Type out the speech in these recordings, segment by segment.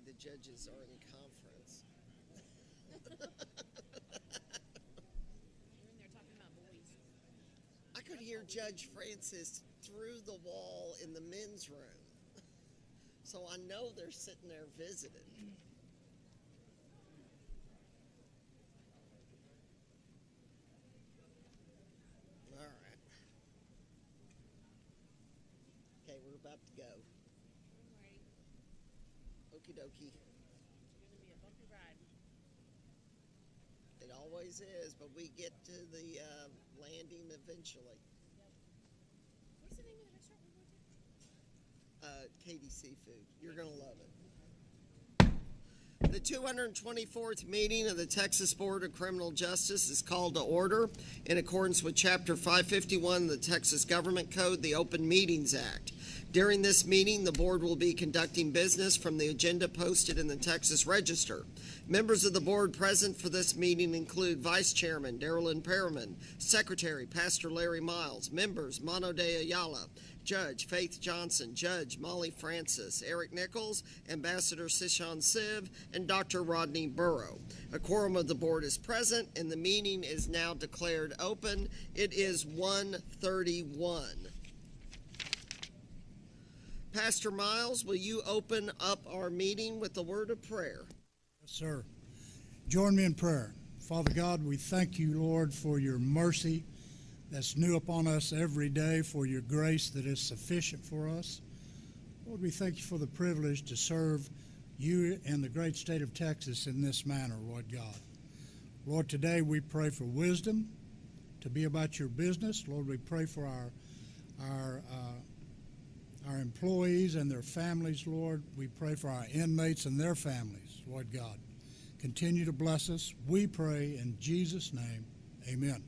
the judges are in conference. We're in there talking about boys. I could hear Judge Francis through the wall in the men's room. So I know they're sitting there visiting. All right. Okay, we're about to go. Alright. Okie dokie. It's gonna be a bumpy ride. It always is, but we get to the landing eventually. What's the name of the restaurant we're going to? Katie Seafood. You're going to love it. The 224th meeting of the Texas Board of Criminal Justice is called to order in accordance with Chapter 551 of the Texas Government Code, the Open Meetings Act. During this meeting, the board will be conducting business from the agenda posted in the Texas Register. Members of the board present for this meeting include Vice Chairman Darylyn Perriman, Secretary Pastor Larry Miles, members Mano de Ayala, Judge Faith Johnson, Judge Molly Francis, Eric Nichols, Ambassador Sishan Siv, and Dr. Rodney Burrow. A quorum of the board is present, and the meeting is now declared open. It is 1:31. Pastor Miles, will you open up our meeting with the word of prayer? Yes, sir. Join me in prayer. Father God, we thank you, Lord, for your mercy that's new upon us every day, for your grace that is sufficient for us. Lord, we thank you for the privilege to serve you and the great state of Texas in this manner, Lord God. Lord, today we pray for wisdom to be about your business. Lord, we pray for our employees and their families, Lord. We pray for our inmates and their families, Lord God. Continue to bless us. We pray in Jesus' name. Amen.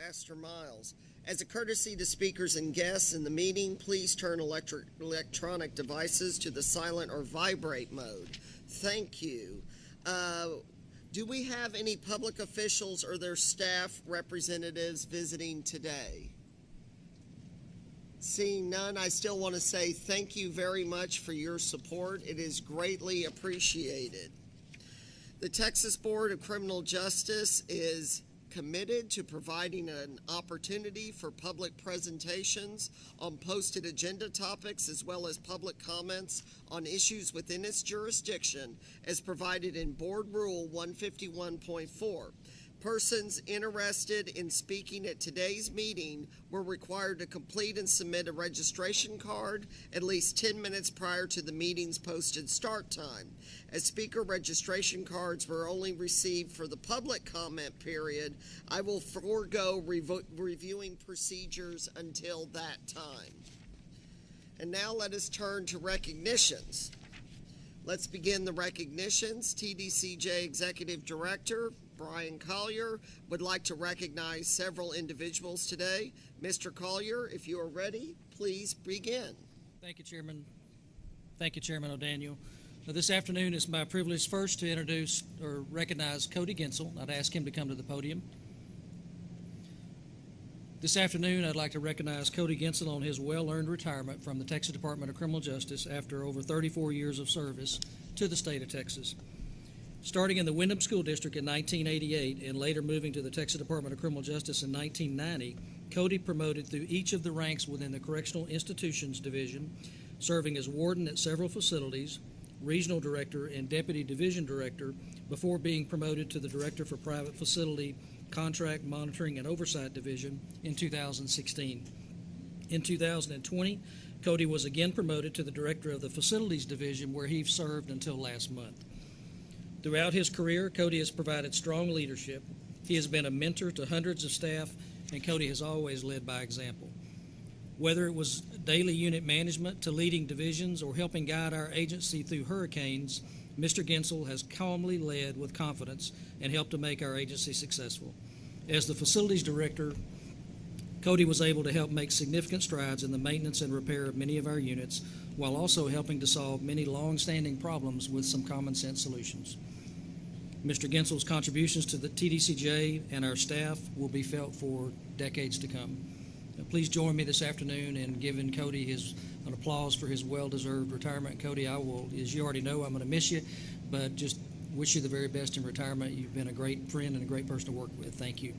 Pastor Miles. As a courtesy to speakers and guests in the meeting, please turn electronic devices to the silent or vibrate mode. Thank you. Do we have any public officials or their staff representatives visiting today? Seeing none, I still want to say thank you very much for your support. It is greatly appreciated. The Texas Board of Criminal Justice is committed to providing an opportunity for public presentations on posted agenda topics as well as public comments on issues within its jurisdiction as provided in Board Rule 151.4. Persons interested in speaking at today's meeting were required to complete and submit a registration card at least 10 minutes prior to the meeting's posted start time. As speaker registration cards were only received for the public comment period, I will forego reviewing procedures until that time. And now let us turn to recognitions. Let's begin the recognitions. TBCJ Executive Director Brian Collier would like to recognize several individuals today. Mr. Collier, if you are ready, please begin. Thank you, Chairman. Thank you, Chairman O'Daniel. This afternoon it's my privilege first to introduce or recognize Cody Gensel. I'd ask him to come to the podium. This afternoon I'd like to recognize Cody Gensel on his well-earned retirement from the Texas Department of Criminal Justice after over 34 years of service to the state of Texas. Starting in the Windham School District in 1988 and later moving to the Texas Department of Criminal Justice in 1990, Cody promoted through each of the ranks within the Correctional Institutions Division, serving as warden at several facilities, regional director and deputy division director before being promoted to the director for private facility, contract monitoring and oversight division in 2016. In 2020, Cody was again promoted to the director of the facilities division where he served until last month. Throughout his career, Cody has provided strong leadership. He has been a mentor to hundreds of staff, and Cody has always led by example. Whether it was daily unit management to leading divisions or helping guide our agency through hurricanes, Mr. Gensel has calmly led with confidence and helped to make our agency successful. As the facilities director, Cody was able to help make significant strides in the maintenance and repair of many of our units, while also helping to solve many long-standing problems with some common sense solutions. Mr. Gensel's contributions to the TBCJ and our staff will be felt for decades to come. Please join me this afternoon in giving Cody his An applause for his well-deserved retirement. Cody, as you already know, I'm going to miss you, but just wish you the very best in retirement. You've been a great friend and a great person to work with. Thank you.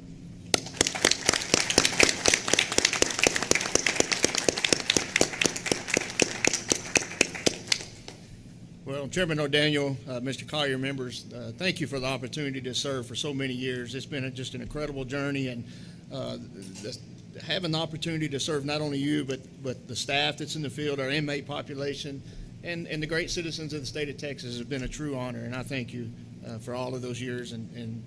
Well, Chairman O'Daniel, Mr. Collier, members, thank you for the opportunity to serve for so many years. It's been just an incredible journey, and having the opportunity to serve not only you, but the staff that's in the field, our inmate population, and the great citizens of the state of Texas has been a true honor, and I thank you for all of those years, and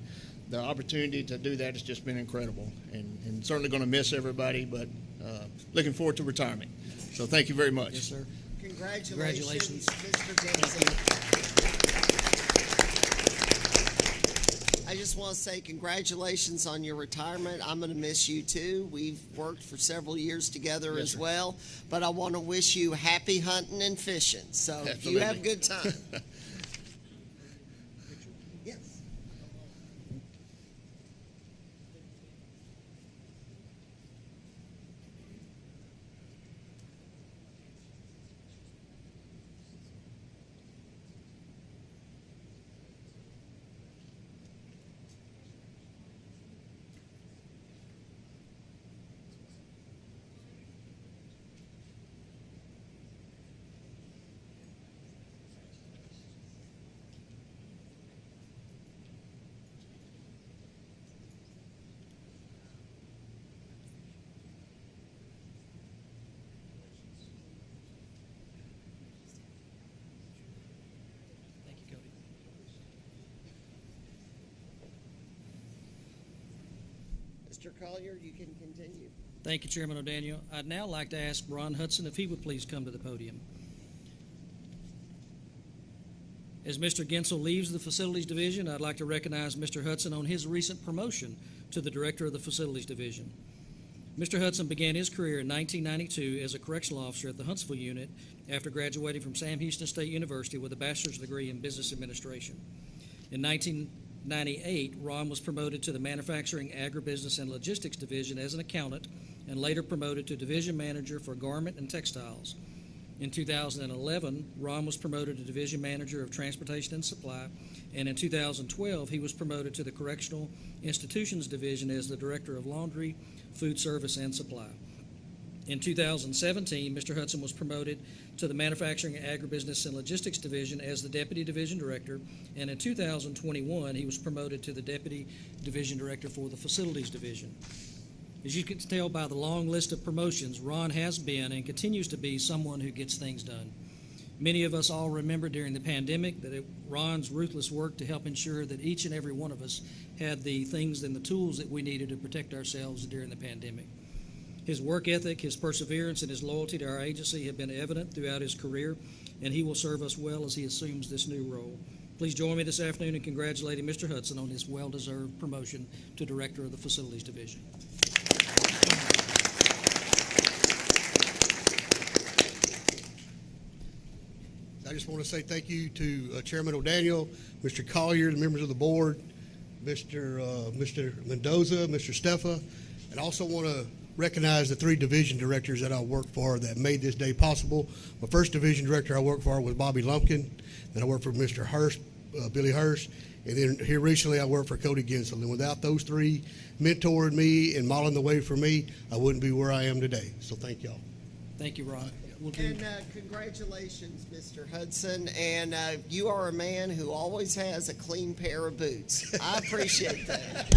the opportunity to do that has just been incredible, and certainly going to miss everybody, but looking forward to retirement. So thank you very much. Yes, sir. Congratulations, Mr. Dixon. I just want to say congratulations on your retirement. I'm going to miss you too. We've worked for several years together as well, but I want to wish you happy hunting and fishing. So Absolutely. you have a good time. Yes. Thank you, Cody. Mr. Collier, you can continue. Thank you, Chairman O'Daniel. I'd now like to ask Ron Hudson if he would please come to the podium. As Mr. Gensel leaves the Facilities Division, I'd like to recognize Mr. Hudson on his recent promotion to the Director of the Facilities Division. Mr. Hudson began his career in 1992 as a correctional officer at the Huntsville unit after graduating from Sam Houston State University with a bachelor's degree in business administration. In 1998, Ron was promoted to the Manufacturing, Agribusiness, and Logistics Division as an accountant and later promoted to Division Manager for Garment and Textiles. In 2011, Ron was promoted to Division Manager of Transportation and Supply, and in 2012, he was promoted to the Correctional Institutions Division as the Director of Laundry, Food Service, and Supply. In 2017, Mr. Hudson was promoted to the Manufacturing, Agribusiness, and Logistics Division as the Deputy Division Director, and in 2021, he was promoted to the Deputy Division Director for the Facilities Division. As you can tell by the long list of promotions, Ron has been and continues to be someone who gets things done. Many of us all remember during the pandemic that Ron's ruthless work to help ensure that each and every one of us had the things and the tools that we needed to protect ourselves during the pandemic. His work ethic, his perseverance, and his loyalty to our agency have been evident throughout his career, and he will serve us well as he assumes this new role. Please join me this afternoon in congratulating Mr. Hudson on his well-deserved promotion to Director of the Facilities Division. I just want to say thank you to Chairman O'Daniel, Mr. Collier, the members of the board, Mr. Mendoza, Mr. Steffa, and also want to recognize the 3 division directors that I worked for that made this day possible. My first division director I worked for was Bobby Lumpkin, then I worked for Mr. Hurst, Billy Hurst, and then here recently I worked for Cody Gensel. And without those 3 mentoring me and modeling the way for me, I wouldn't be where I am today. So thank y'all. Thank you, Ron. And congratulations, Mr. Hudson. And you are a man who always has a clean pair of boots. I appreciate that.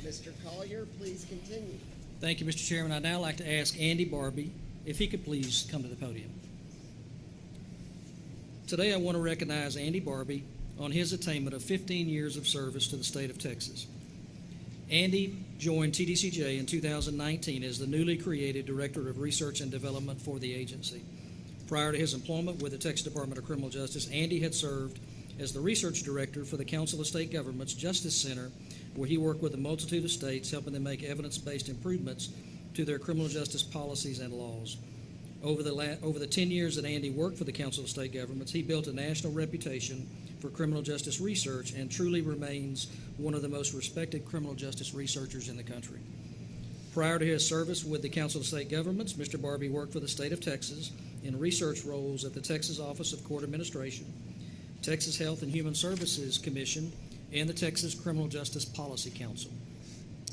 Mr. Collier, please continue. Thank you, Mr. Chairman. I'd now like to ask Andy Barbie if he could please come to the podium. Today I want to recognize Andy Barbie on his attainment of 15 years of service to the state of Texas. Andy joined TBCJ in 2019 as the newly created Director of Research and Development for the agency. Prior to his employment with the Texas Department of Criminal Justice, Andy had served as the research director for the Council of State Governments Justice Center, where he worked with a multitude of states, helping them make evidence-based improvements to their criminal justice policies and laws. Over the 10 years that Andy worked for the Council of State Governments, he built a national reputation for criminal justice research and truly remains one of the most respected criminal justice researchers in the country. Prior to his service with the Council of State Governments, Mr. Barbie worked for the state of Texas in research roles at the Texas Office of Court Administration, Texas Health and Human Services Commission, and the Texas Criminal Justice Policy Council.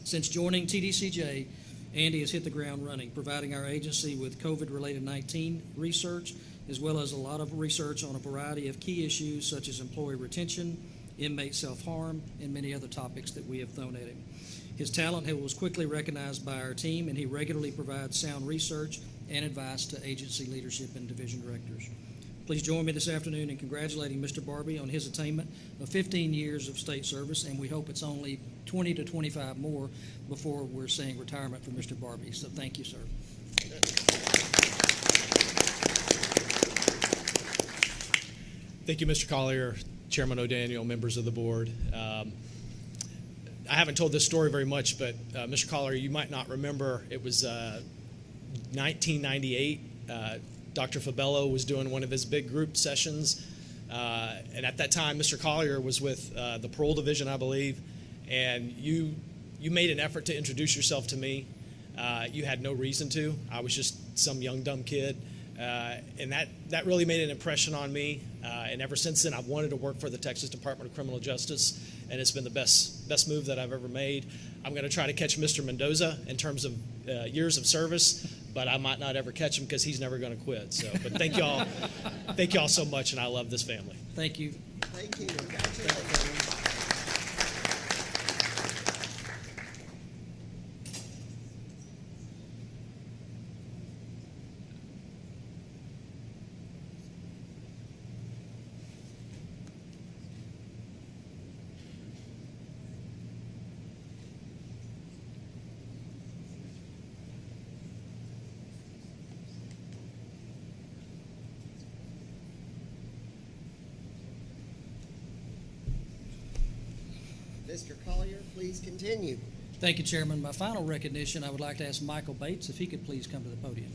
Since joining TDCJ, Andy has hit the ground running, providing our agency with COVID-related 19 research, as well as a lot of research on a variety of key issues such as employee retention, inmate self-harm, and many other topics that we have thrown at him. His talent was quickly recognized by our team, and he regularly provides sound research and advice to agency leadership and division directors. Please join me this afternoon in congratulating Mr. Barbie on his attainment of 15 years of state service, and we hope it's only 20 to 25 more before we're saying retirement for Mr. Barbie. So thank you, sir. Thank you, Mr. Collier, Chairman O'Daniel, members of the board. I haven't told this story very much, but Mr. Collier, you might not remember, it was 1998. Dr. Fabello was doing one of his big group sessions, and at that time, Mr. Collier was with the parole division, I believe, and you made an effort to introduce yourself to me. You had no reason to. I was just some young, dumb kid, and that really made an impression on me, and ever since then, I've wanted to work for the Texas Department of Criminal Justice, and it's been the best move that I've ever made. I'm going to try to catch Mr. Mendoza in terms of years of service, but I might not ever catch him because he's never going to quit. So, but thank y'all so much, and I love this family. Thank you. Thank you. Congratulations. Mr. Collier, please continue. Thank you, Chairman. My final recognition, I would like to ask Michael Bates if he could please come to the podium.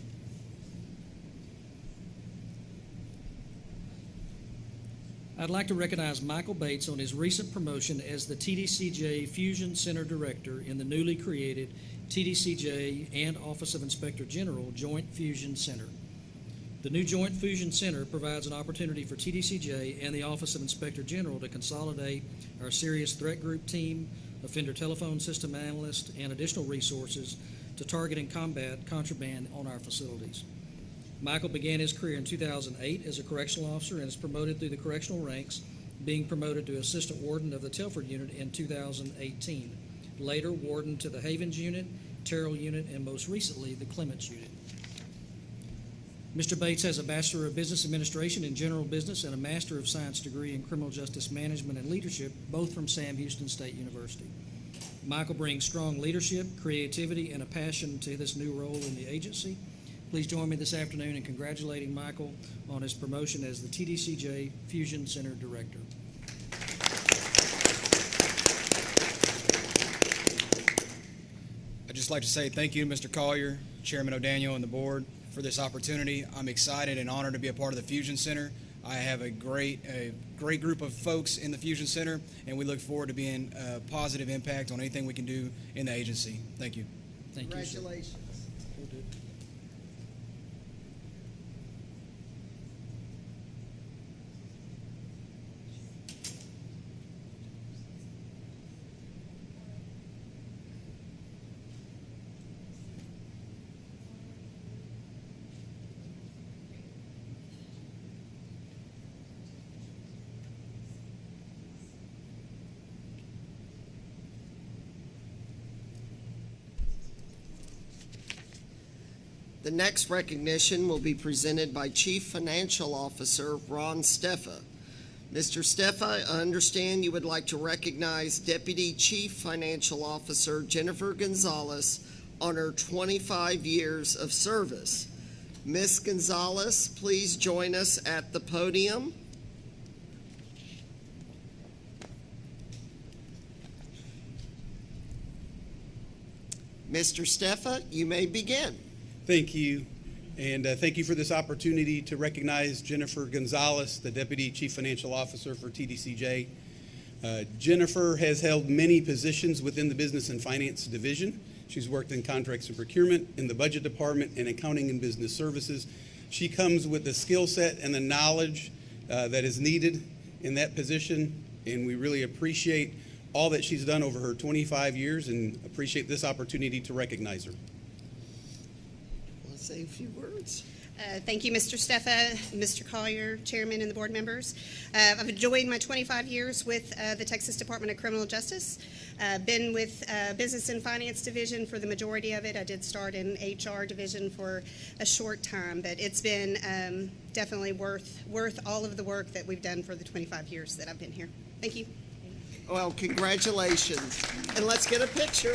I'd like to recognize Michael Bates on his recent promotion as the TDCJ Fusion Center Director in the newly created TDCJ and Office of Inspector General Joint Fusion Center. The new Joint Fusion Center provides an opportunity for TDCJ and the Office of Inspector General to consolidate our serious threat group team, offender telephone system analyst, and additional resources to target and combat contraband on our facilities. Michael began his career in 2008 as a correctional officer and is promoted through the correctional ranks, being promoted to Assistant Warden of the Telford Unit in 2018. Later, Warden to the Havens Unit, Terrell Unit, and most recently, the Clements Unit. Mr. Bates has a Bachelor of Business Administration in General Business and a Master of Science degree in Criminal Justice Management and Leadership, both from Sam Houston State University. Michael brings strong leadership, creativity, and a passion to this new role in the agency. Please join me this afternoon in congratulating Michael on his promotion as the TDCJ Fusion Center Director. I'd just like to say thank you, Mr. Collier, Chairman O'Daniel, and the board for this opportunity. I'm excited and honored to be a part of the Fusion Center. I have a great group of folks in the Fusion Center, and we look forward to being a positive impact on anything we can do in the agency. Thank you. Thank you, sir. Congratulations. Will do. The next recognition will be presented by Chief Financial Officer Ron Steffa. Mr. Steffa, I understand you would like to recognize Deputy Chief Financial Officer Jennifer Gonzalez on her 25 years of service. Ms. Gonzalez, please join us at the podium. Mr. Steffa, you may begin. Thank you, and thank you for this opportunity to recognize Jennifer Gonzalez, the Deputy Chief Financial Officer for TBCJ. Jennifer has held many positions within the Business and Finance Division. She's worked in contracts and procurement, in the budget department, and accounting and business services. She comes with the skill set and the knowledge that is needed in that position, and we really appreciate all that she's done over her 25 years and appreciate this opportunity to recognize her. Want to say a few words? Thank you, Mr. Steffa, Mr. Collier, Chairman, and the board members. I've enjoyed my 25 years with the Texas Department of Criminal Justice. Been with Business and Finance Division for the majority of it. I did start in HR Division for a short time, but it's been definitely worth all of the work that we've done for the 25 years that I've been here. Thank you. Well, congratulations. And let's get a picture.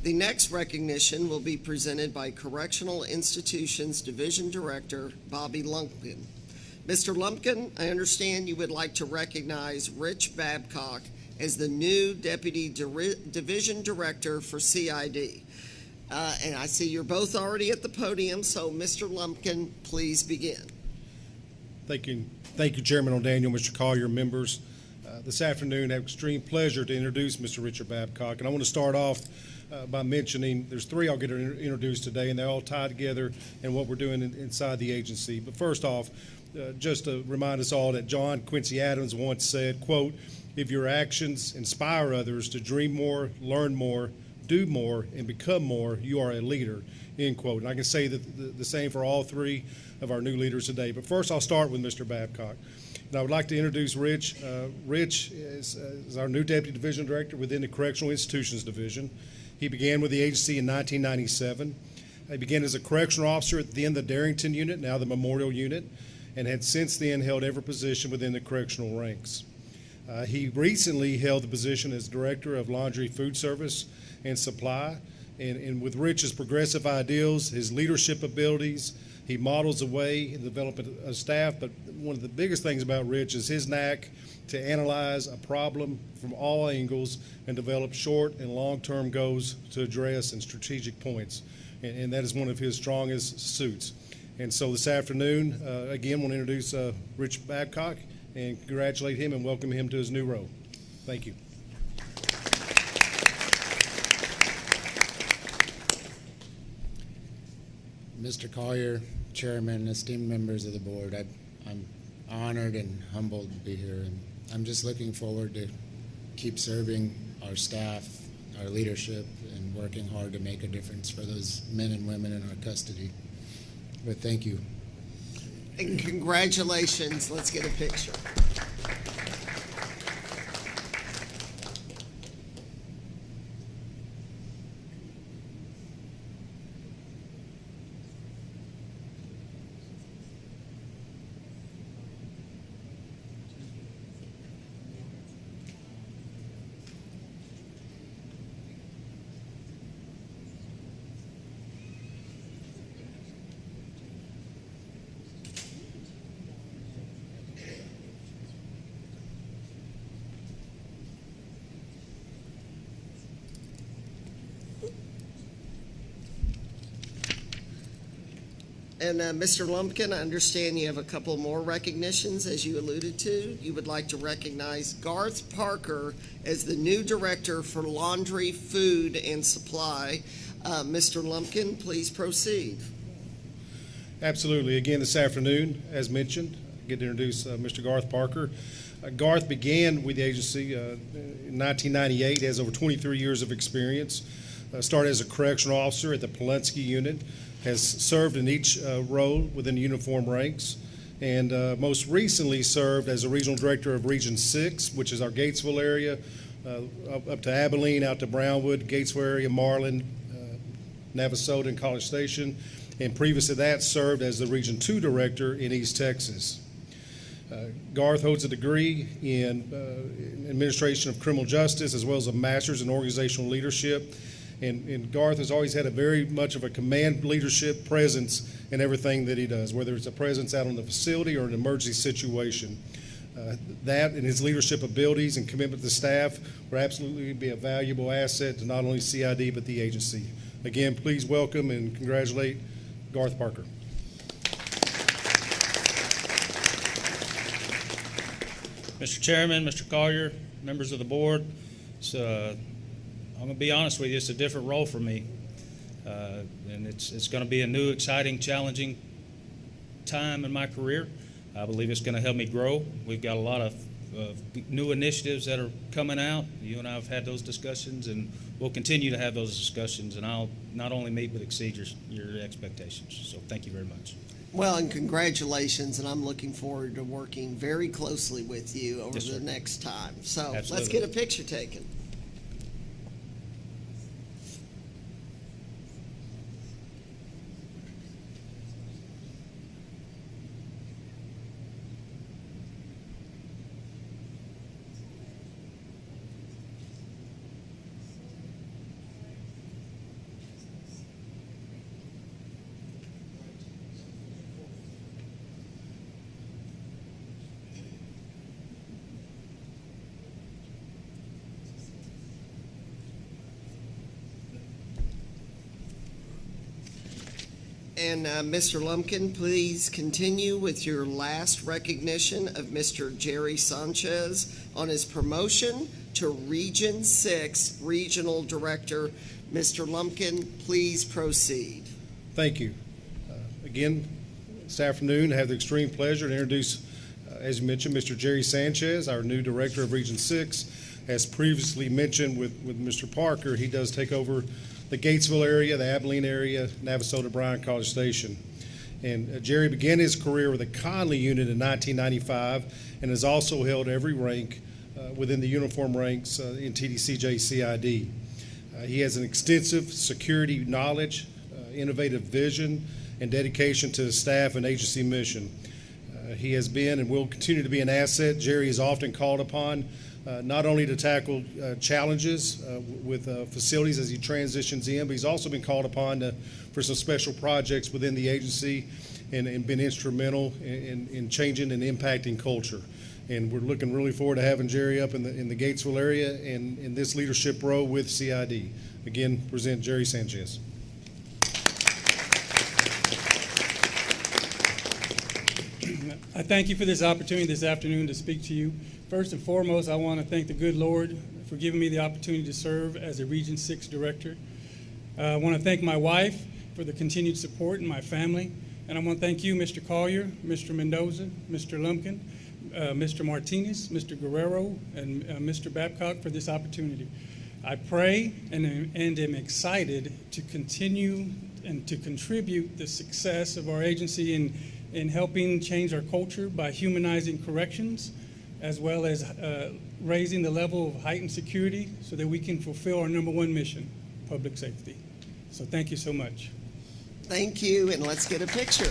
The next recognition will be presented by Correctional Institutions Division Director Bobby Lumpkin. Mr. Lumpkin, I understand you would like to recognize Rich Babcock as the new Deputy Division Director for CID. And I see you're both already at the podium, so Mr. Lumpkin, please begin. Thank you, Chairman O'Daniel, Mr. Collier, members. This afternoon, I have extreme pleasure to introduce Mr. Richard Babcock, and I want to start off by mentioning there's three I'll get introduced today, and they all tie together in what we're doing inside the agency. But first off, just to remind us all that John Quincy Adams once said, quote, "If your actions inspire others to dream more, learn more, do more, and become more, you are a leader," end quote. And I can say that the same for all three of our new leaders today. But first, I'll start with Mr. Babcock. And I would like to introduce Rich. Rich is our new Deputy Division Director within the Correctional Institutions Division. He began with the agency in 1997. He began as a correctional officer at the end of the Darrington Unit, now the Memorial Unit, and had since then held every position within the correctional ranks. He recently held the position as Director of Laundry Food Service and Supply. And with Rich's progressive ideals, his leadership abilities, he models the way in developing a staff. But one of the biggest things about Rich is his knack to analyze a problem from all angles and develop short and long-term goals to address and strategic points. And that is one of his strongest suits. And so this afternoon, again, I want to introduce Rich Babcock and congratulate him and welcome him to his new role. Thank you. Mr. Collier, Chairman, esteemed members of the board, I'm honored and humbled to be here, and I'm just looking forward to keep serving our staff, our leadership, and working hard to make a difference for those men and women in our custody. But thank you. And congratulations. Let's get a picture. And Mr. Lumpkin, I understand you have a couple more recognitions, as you alluded to. You would like to recognize Garth Parker as the new Director for Laundry, Food, and Supply. Mr. Lumpkin, please proceed. Absolutely. Again, this afternoon, as mentioned, get to introduce Mr. Garth Parker. Garth began with the agency in 1998, has over 23 years of experience. Started as a correctional officer at the Pulaski unit, has served in each role within the uniform ranks, and most recently served as a regional director of Region 6, which is our Gatesville area, up to Abilene, out to Brownwood, Gatesville area, Marlin, Navasota, and College Station, and previous to that served as the Region 2 director in East Texas. Garth holds a degree in administration of criminal justice as well as a master's in organizational leadership. And Garth has always had a very much of a command leadership presence in everything that he does, whether it's a presence out on the facility or an emergency situation. That and his leadership abilities and commitment to staff will absolutely be a valuable asset to not only CID but the agency. Again, please welcome and congratulate Garth Parker. Mr. Chairman, Mr. Collier, members of the board, I'm going to be honest with you, it's a different role for me. And it's going to be a new, exciting, challenging time in my career. I believe it's going to help me grow. We've got a lot of new initiatives that are coming out. You and I have had those discussions, and we'll continue to have those discussions, and I'll not only meet but exceed your expectations. So thank you very much. Well, and congratulations, and I'm looking forward to working very closely with you over the next time. So Absolutely. Let's get a picture taken. And Mr. Lumpkin, please continue with your last recognition of Mr. Jerry Sanchez on his promotion to Region 6 Regional Director. Mr. Lumpkin, please proceed. Thank you. Again, this afternoon, I have the extreme pleasure to introduce, as you mentioned, Mr. Jerry Sanchez, our new Director of Region 6. As previously mentioned with Mr. Parker, he does take over the Gatesville area, the Abilene area, Navasota, Bryan, College Station. And Jerry began his career with the Conley unit in 1995 and has also held every rank within the uniform ranks in TBCJ CID. He has an extensive security knowledge, innovative vision, and dedication to the staff and agency mission. He has been and will continue to be an asset. Jerry is often called upon not only to tackle challenges with facilities as he transitions in, but he's also been called upon for some special projects within the agency and been instrumental in changing and impacting culture. And we're looking really forward to having Jerry up in the Gatesville area and in this leadership role with CID. Again, present Jerry Sanchez. I thank you for this opportunity this afternoon to speak to you. First and foremost, I want to thank the good Lord for giving me the opportunity to serve as a Region 6 Director. I want to thank my wife for the continued support and my family. And I want to thank you, Mr. Collier, Mr. Mendoza, Mr. Lumpkin, Mr. Martinez, Mr. Guerrero, and Mr. Babcock for this opportunity. I pray and am excited to continue and to contribute the success of our agency in helping change our culture by humanizing corrections, as well as raising the level of heightened security so that we can fulfill our #1 mission, public safety. So thank you so much. Thank you, and let's get a picture.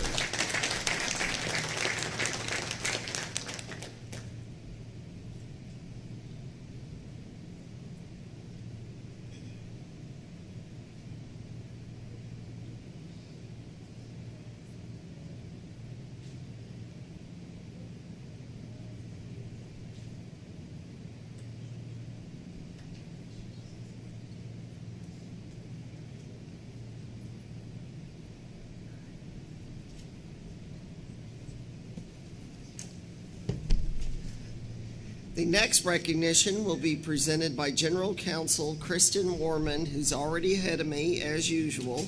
The next recognition will be presented by General Counsel Kristen Warman, who's already ahead of me, as usual.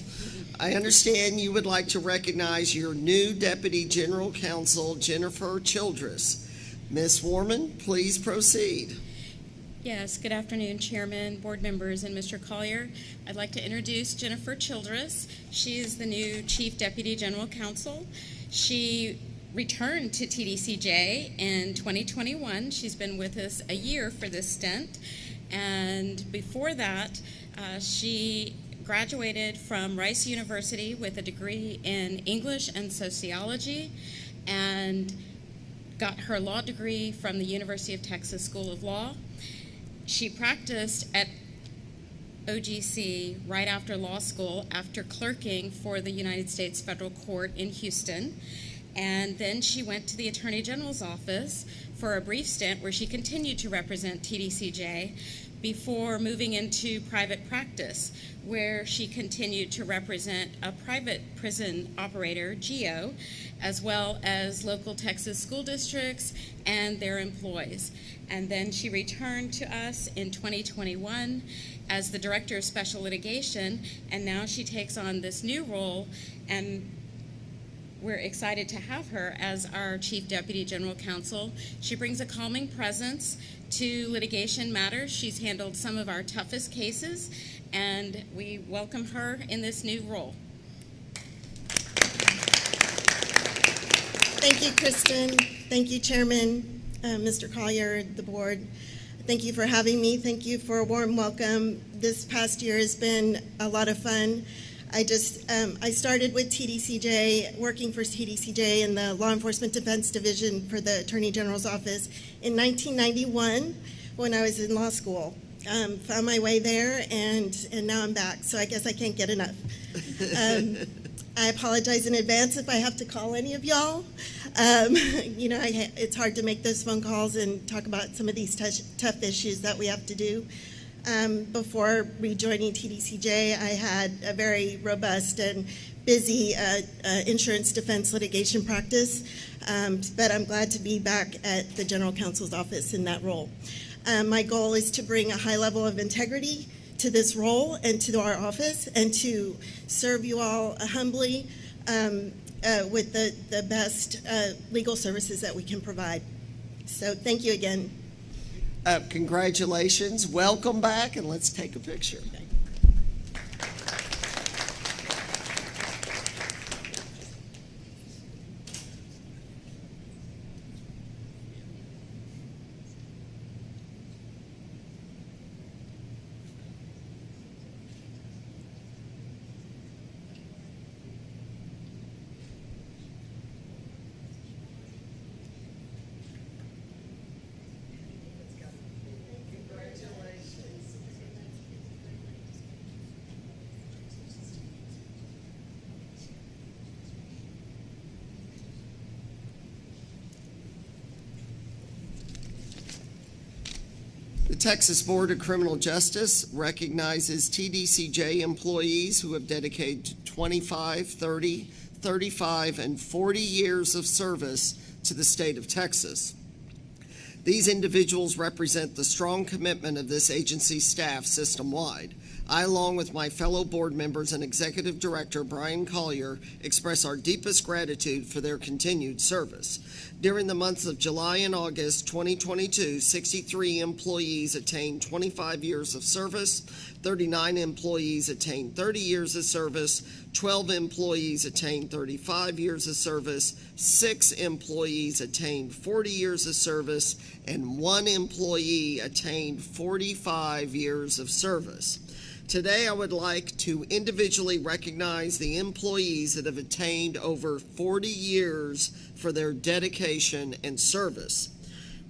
I understand you would like to recognize your new Deputy General Counsel, Jennifer Childress. Ms. Warman, please proceed. Yes, good afternoon, Chairman, board members, and Mr. Collier. I'd like to introduce Jennifer Childress. She is the new Chief Deputy General Counsel. She returned to TDCJ in 2021. She's been with us a year for this stint. And before that, she graduated from Rice University with a degree in English and sociology and got her law degree from the University of Texas School of Law. She practiced at OGC right after law school, after clerking for the United States Federal Court in Houston. And then she went to the Attorney General's office for a brief stint where she continued to represent TDCJ before moving into private practice, where she continued to represent a private prison operator, GEO, as well as local Texas school districts and their employees. And then she returned to us in 2021 as the Director of Special Litigation, and now she takes on this new role, and we're excited to have her as our Chief Deputy General Counsel. She brings a calming presence to litigation matters. She's handled some of our toughest cases, and we welcome her in this new role. Thank you, Kristen. Thank you, Chairman, Mr. Collier, the board. Thank you for having me. Thank you for a warm welcome. This past year has been a lot of fun. I started with TDCJ, working for TDCJ in the Law Enforcement Defense Division for the Attorney General's Office in 1991 when I was in law school. Found my way there, and now I'm back, so I guess I can't get enough. I apologize in advance if I have to call any of y'all. It's hard to make those phone calls and talk about some of these tough issues that we have to do. Before rejoining TDCJ, I had a very robust and busy insurance defense litigation practice, but I'm glad to be back at the General Counsel's office in that role. My goal is to bring a high level of integrity to this role and to our office, and to serve you all humbly with the best legal services that we can provide. So thank you again. Congratulations, welcome back, and let's take a picture. The Texas Board of Criminal Justice recognizes TDCJ employees who have dedicated 25, 30, 35, and 40 years of service to the state of Texas. These individuals represent the strong commitment of this agency's staff system-wide. I, along with my fellow board members and Executive Director Brian Collier, express our deepest gratitude for their continued service. During the months of July and August 2022, 63 employees attained 25 years of service, 39 employees attained 30 years of service, 12 employees attained 35 years of service, 6 employees attained 40 years of service, and 1 employee attained 45 years of service. Today, I would like to individually recognize the employees that have attained over 40 years for their dedication and service.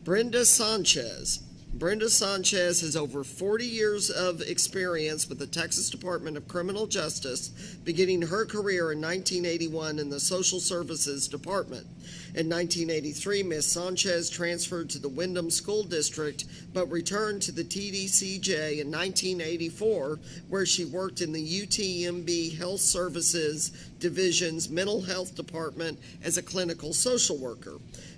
Brenda Sanchez. Brenda Sanchez has over 40 years of experience with the Texas Department of Criminal Justice, beginning her career in 1981 in the Social Services Department. In 1983, Ms. Sanchez transferred to the Windham School District, but returned to the TDCJ in 1984, where she worked in the UTMB Health Services Division's Mental Health Department as a clinical social worker.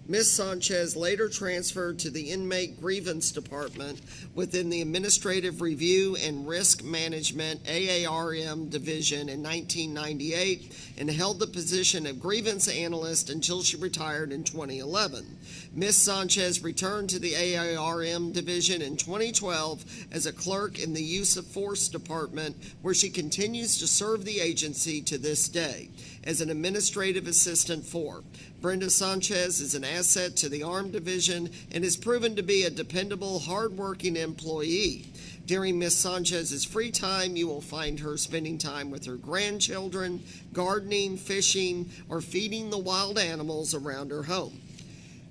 Ms. Sanchez later transferred to the Inmate Grievance Department within the Administrative Review and Risk Management AARM Division in 1998 and held the position of Grievance Analyst until she retired in 2011. Ms. Sanchez returned to the AARM Division in 2012 as a clerk in the Use of Force Department, where she continues to serve the agency to this day as an administrative assistant for. Brenda Sanchez is an asset to the Armed Division and has proven to be a dependable, hardworking employee. During Ms. Sanchez's free time, you will find her spending time with her grandchildren, gardening, fishing, or feeding the wild animals around her home.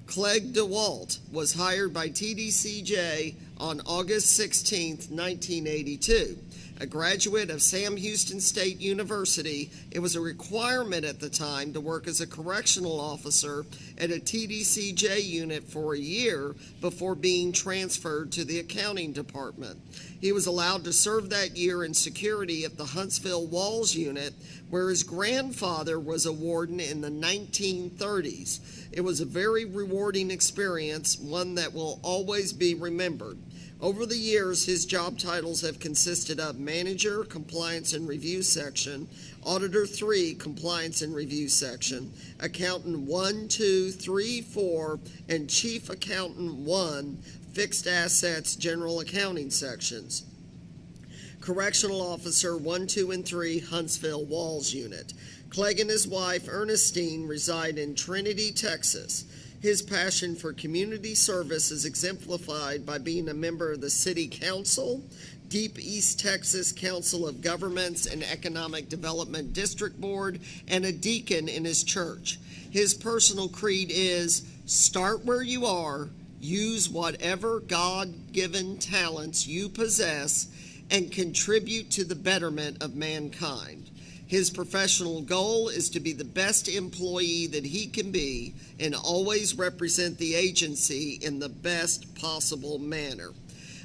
Clegg DeWalt was hired by TDCJ on August 16, 1982. A graduate of Sam Houston State University, it was a requirement at the time to work as a correctional officer at a TDCJ unit for a year before being transferred to the accounting department. He was allowed to serve that year in security at the Huntsville Walls unit, where his grandfather was a warden in the 1930s. It was a very rewarding experience, one that will always be remembered. Over the years, his job titles have consisted of Manager, Compliance and Review Section, Auditor 3, Compliance and Review Section, Accountant 1, 2, 3, 4, and Chief Accountant 1, Fixed Assets, General Accounting Sections. Correctional Officer 1, 2, and 3, Huntsville Walls Unit. Clegg and his wife, Ernestine, reside in Trinity, Texas. His passion for community service is exemplified by being a member of the City Council, Deep East Texas Council of Governments and Economic Development District Board, and a deacon in his church. His personal creed is, start where you are, use whatever God-given talents you possess, and contribute to the betterment of mankind. His professional goal is to be the best employee that he can be and always represent the agency in the best possible manner.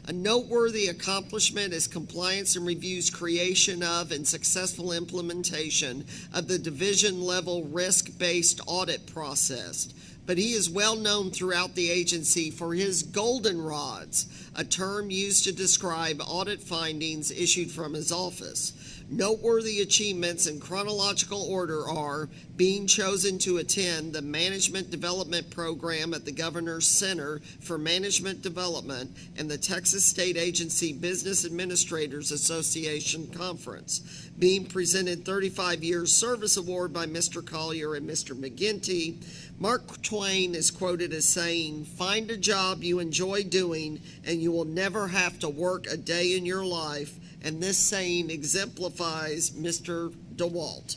A noteworthy accomplishment is Compliance and Review's creation of and successful implementation of the division-level risk-based audit process. But he is well known throughout the agency for his goldenrods, a term used to describe audit findings issued from his office. Noteworthy achievements in chronological order are being chosen to attend the Management Development Program at the Governor's Center for Management Development and the Texas State Agency Business Administrators Association Conference, being presented 35 Years Service Award by Mr. Collier and Mr. McGinty. Mark Twain is quoted as saying, "Find a job you enjoy doing and you will never have to work a day in your life," and this saying exemplifies Mr. DeWalt.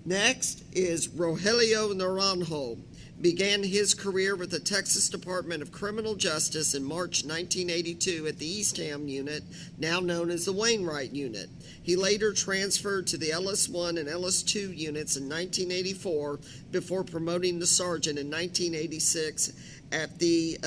Next is Rogelio Naranjo. Began his career with the Texas Department of Criminal Justice in March 1982 at the Eastham Unit, now known as the Wainwright Unit. He later transferred to the Ellis I and Ellis II units in 1984 before promoting to sergeant in 1986 at the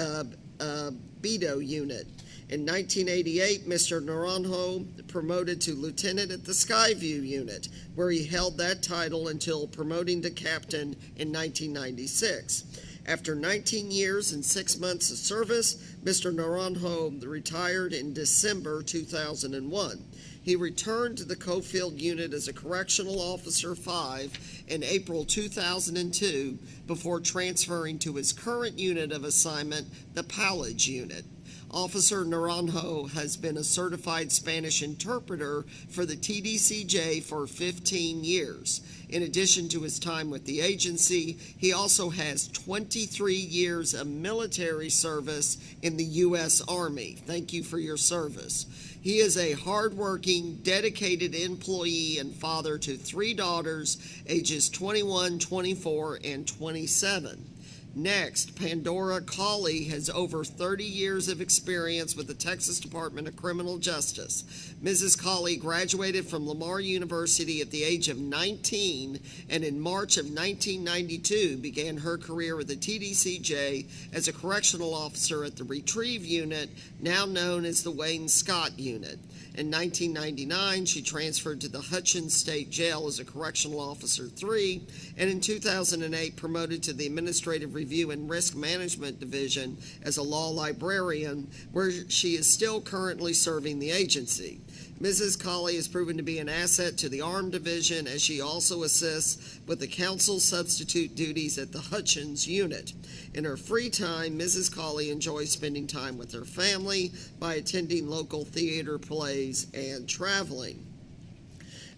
Beto Unit. In 1988, Mr. Naranjo promoted to lieutenant at the Skyview Unit, where he held that title until promoting to captain in 1996. After 19 years and 6 months of service, Mr. Naranjo retired in December 2001. He returned to the Cofield Unit as a Correctional Officer 5 in April 2002 before transferring to his current unit of assignment, the Powledge Unit. Officer Naranjo has been a certified Spanish interpreter for the TDCJ for 15 years. In addition to his time with the agency, he also has 23 years of military service in the U.S. Army. Thank you for your service. He is a hardworking, dedicated employee and father to 3 daughters, ages 21, 24, and 27. Next, Pandora Cawley has over 30 years of experience with the Texas Department of Criminal Justice. Mrs. Cawley graduated from Lamar University at the age of 19 and in March of 1992 began her career with the TBCJ as a correctional officer at the Retrieve Unit, now known as the Wayne Scott Unit. In 1999, she transferred to the Hutchins State Jail as a Correctional Officer 3, and in 2008 promoted to the Administrative Review and Risk Management Division as a law librarian, where she is still currently serving the agency. Mrs. Cawley has proven to be an asset to the Armed Division as she also assists with the counsel substitute duties at the Hutchins Unit. In her free time, Mrs. Cawley enjoys spending time with her family by attending local theater plays and traveling.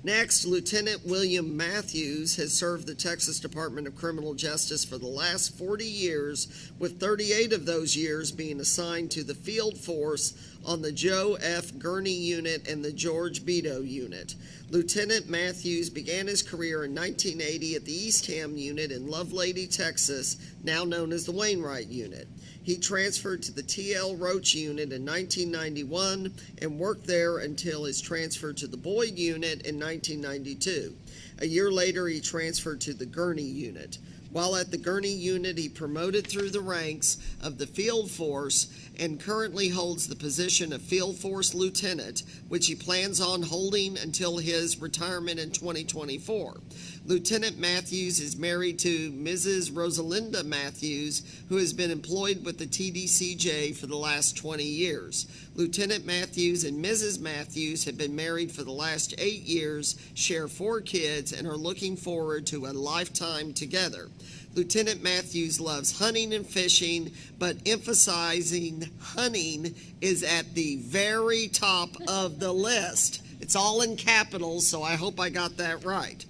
Next, Lieutenant William Matthews has served the Texas Department of Criminal Justice for the last 40 years, with 38 of those years being assigned to the field force on the Joe F. Gurney Unit and the George Beto Unit. Lieutenant Matthews began his career in 1980 at the Eastham Unit in Lovelady, Texas, now known as the Wainwright Unit. He transferred to the T.L. Roach Unit in 1991 and worked there until his transfer to the Boyd Unit in 1992. A year later, he transferred to the Gurney Unit. While at the Gurney Unit, he promoted through the ranks of the Field Force and currently holds the position of Field Force Lieutenant, which he plans on holding until his retirement in 2024. Lieutenant Matthews is married to Mrs. Rosalinda Matthews, who has been employed with the TBCJ for the last 20 years. Lieutenant Matthews and Mrs. Matthews have been married for the last 8 years, share 4 kids, and are looking forward to a lifetime together. Lieutenant Matthews loves hunting and fishing, but emphasizing hunting is at the very top of the list. It's all in capitals, so I hope I got that right.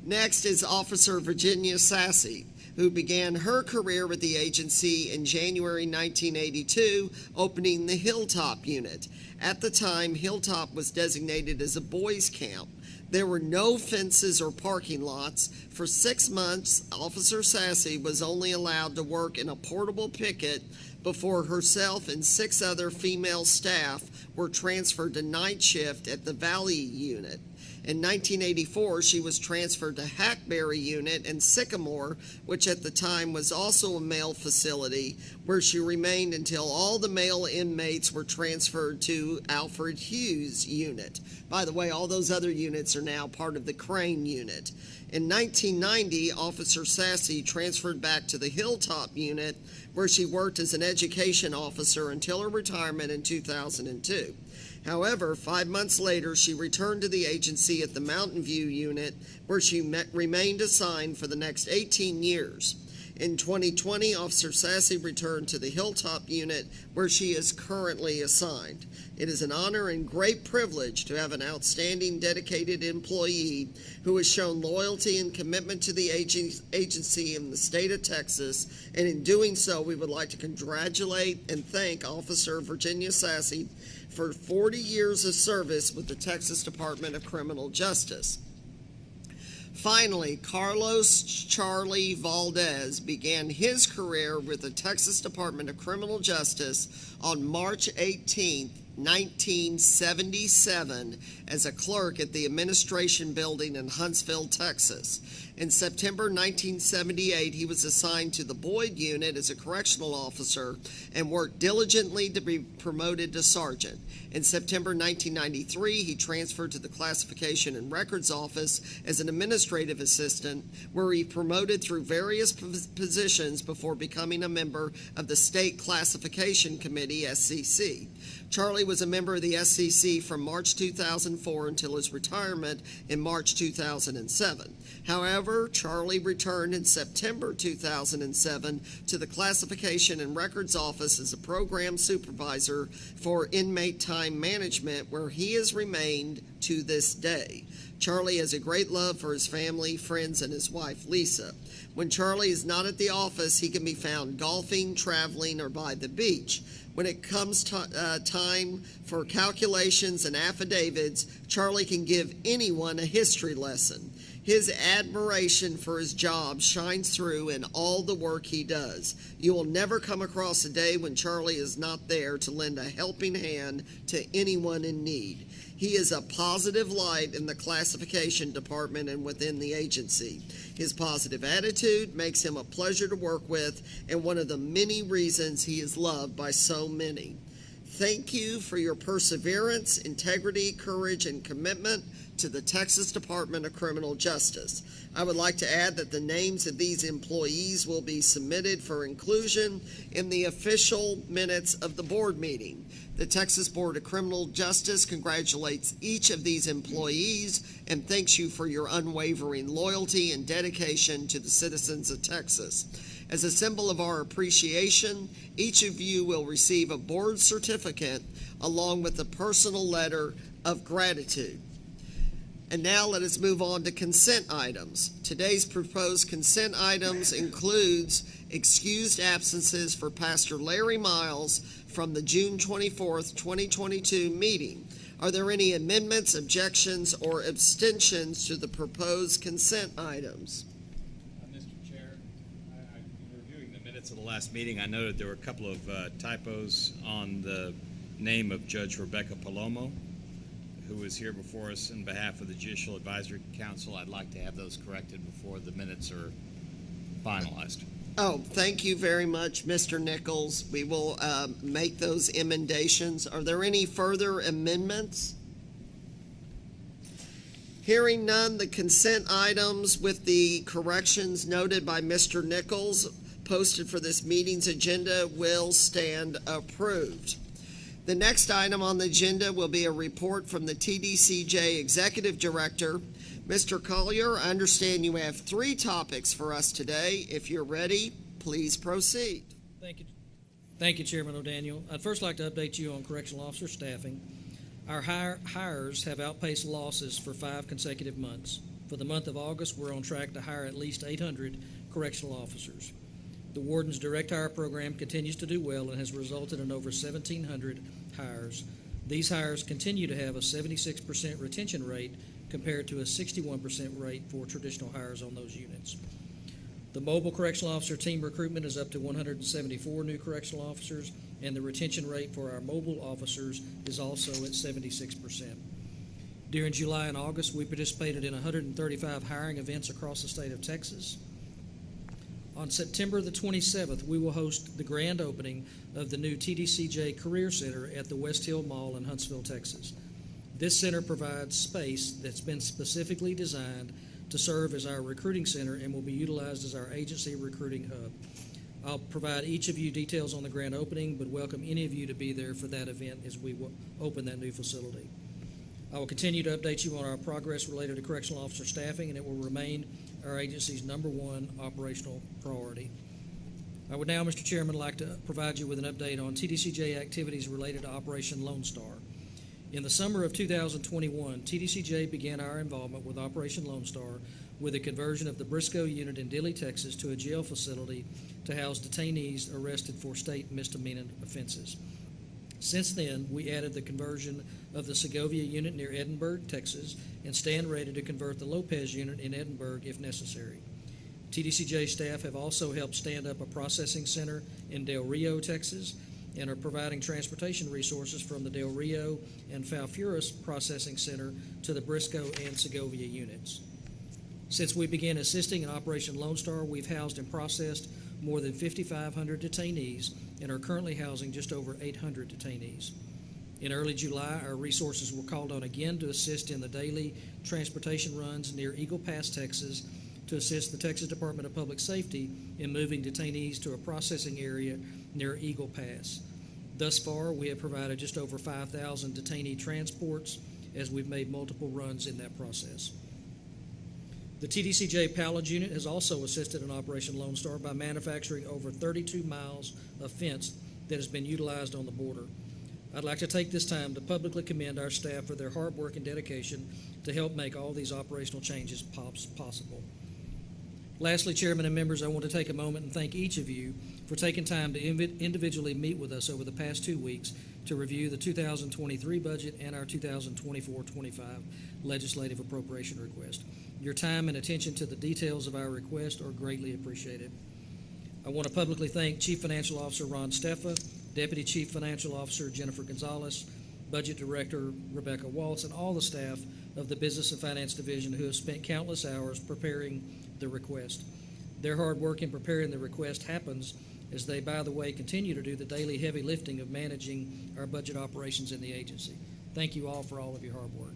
Next is Officer Virginia Sassy, who began her career with the agency in January 1982, opening the Hilltop Unit. At the time, Hilltop was designated as a boys' camp. There were no fences or parking lots. For 6 months, Officer Sassy was only allowed to work in a portable picket before herself and 6 other female staff were transferred to night shift at the Valley Unit. In 1984, she was transferred to Hackberry Unit and Sycamore, which at the time was also a male facility, where she remained until all the male inmates were transferred to Alfred Hughes Unit. By the way, all those other units are now part of the Crane Unit. In 1990, Officer Sassy transferred back to the Hilltop Unit, where she worked as an education officer until her retirement in 2002. However, 5 months later, she returned to the agency at the Mountain View Unit, where she remained assigned for the next 18 years. In 2020, Officer Sassy returned to the Hilltop Unit, where she is currently assigned. It is an honor and great privilege to have an outstanding, dedicated employee who has shown loyalty and commitment to the agency in the state of Texas, and in doing so, we would like to congratulate and thank Officer Virginia Sassy for 40 years of service with the Texas Department of Criminal Justice. Finally, Carlos Charlie Valdez began his career with the Texas Department of Criminal Justice on March 18, 1977, as a clerk at the Administration Building in Huntsville, Texas. In September 1978, he was assigned to the Boyd Unit as a correctional officer and worked diligently to be promoted to sergeant. In September 1993, he transferred to the Classification and Records Office as an administrative assistant, where he promoted through various positions before becoming a member of the State Classification Committee, SCC. Charlie was a member of the SCC from March 2004 until his retirement in March 2007. However, Charlie returned in September 2007 to the Classification and Records Office as a program supervisor for inmate time management, where he has remained to this day. Charlie has a great love for his family, friends, and his wife, Lisa. When Charlie is not at the office, he can be found golfing, traveling, or by the beach. When it comes time for calculations and affidavits, Charlie can give anyone a history lesson. His admiration for his job shines through in all the work he does. You will never come across a day when Charlie is not there to lend a helping hand to anyone in need. He is a positive light in the classification department and within the agency. His positive attitude makes him a pleasure to work with and one of the many reasons he is loved by so many. Thank you for your perseverance, integrity, courage, and commitment to the Texas Department of Criminal Justice. I would like to add that the names of these employees will be submitted for inclusion in the official minutes of the board meeting. The Texas Board of Criminal Justice congratulates each of these employees and thanks you for your unwavering loyalty and dedication to the citizens of Texas. As a symbol of our appreciation, each of you will receive a board certificate along with a personal letter of gratitude. And now let us move on to consent items. Today's proposed consent items includes excused absences for Pastor Larry Miles from the June 24th, 2022 meeting. Are there any amendments, objections, or abstentions to the proposed consent items? Mr. Chair, in reviewing the minutes of the last meeting, I noted there were a couple of typos on the name of Judge Rebecca Palomo, who is here before us on behalf of the Judicial Advisory Council. I'd like to have those corrected before the minutes are finalized. Oh, thank you very much, Mr. Nichols. We will make those emendations. Are there any further amendments? Hearing none, the consent items with the corrections noted by Mr. Nichols posted for this meeting's agenda will stand approved. The next item on the agenda will be a report from the TBCJ Executive Director. Mr. Collier, I understand you have 3 topics for us today. If you're ready, please proceed. Thank you. Thank you, Chairman O'Daniel. I'd first like to update you on correctional officer staffing. Our hires have outpaced losses for 5 consecutive months. For the month of August, we're on track to hire at least 800 correctional officers. The Warden's direct hire program continues to do well and has resulted in over 1,700 hires. These hires continue to have a 76% retention rate compared to a 61% rate for traditional hires on those units. The mobile correctional officer team recruitment is up to 174 new correctional officers, and the retention rate for our mobile officers is also at 76%. During July and August, we participated in 135 hiring events across the state of Texas. On September the 27th, we will host the grand opening of the new TBCJ Career Center at the West Hill Mall in Huntsville, Texas. This center provides space that's been specifically designed to serve as our recruiting center and will be utilized as our agency recruiting hub. I'll provide each of you details on the grand opening, but welcome any of you to be there for that event as we will open that new facility. I will continue to update you on our progress related to correctional officer staffing, and it will remain our agency's #1 operational priority. I would now, Mr. Chairman, like to provide you with an update on TBCJ activities related to Operation Lone Star. In the summer of 2021, TBCJ began our involvement with Operation Lone Star with the conversion of the Briscoe unit in Dilley, Texas to a jail facility to house detainees arrested for state misdemeanor offenses. Since then, we added the conversion of the Segovia unit near Edinburgh, Texas, and stand ready to convert the Lopez unit in Edinburgh if necessary. TBCJ staff have also helped stand up a processing center in Del Rio, Texas, and are providing transportation resources from the Del Rio and Falfurus processing center to the Briscoe and Segovia units. Since we began assisting in Operation Lone Star, we've housed and processed more than 5,500 detainees and are currently housing just over 800 detainees. In early July, our resources were called on again to assist in the daily transportation runs near Eagle Pass, Texas, to assist the Texas Department of Public Safety in moving detainees to a processing area near Eagle Pass. Thus far, we have provided just over 5,000 detainee transports as we've made multiple runs in that process. The TBCJ Pallage Unit has also assisted in Operation Lone Star by manufacturing over 32 miles of fence that has been utilized on the border. I'd like to take this time to publicly commend our staff for their hard work and dedication to help make all these operational changes possible. Lastly, Chairman and members, I want to take a moment and thank each of you for taking time to individually meet with us over the past 2 weeks to review the 2023 budget and our 2024-25 legislative appropriation request. Your time and attention to the details of our request are greatly appreciated. I want to publicly thank Chief Financial Officer Ron Steffa, Deputy Chief Financial Officer Jennifer Gonzalez, Budget Director Rebecca Waltz, and all the staff of the Business and Finance Division who have spent countless hours preparing the request. Their hard work in preparing the request happens as they, by the way, continue to do the daily heavy lifting of managing our budget operations in the agency. Thank you all for all of your hard work.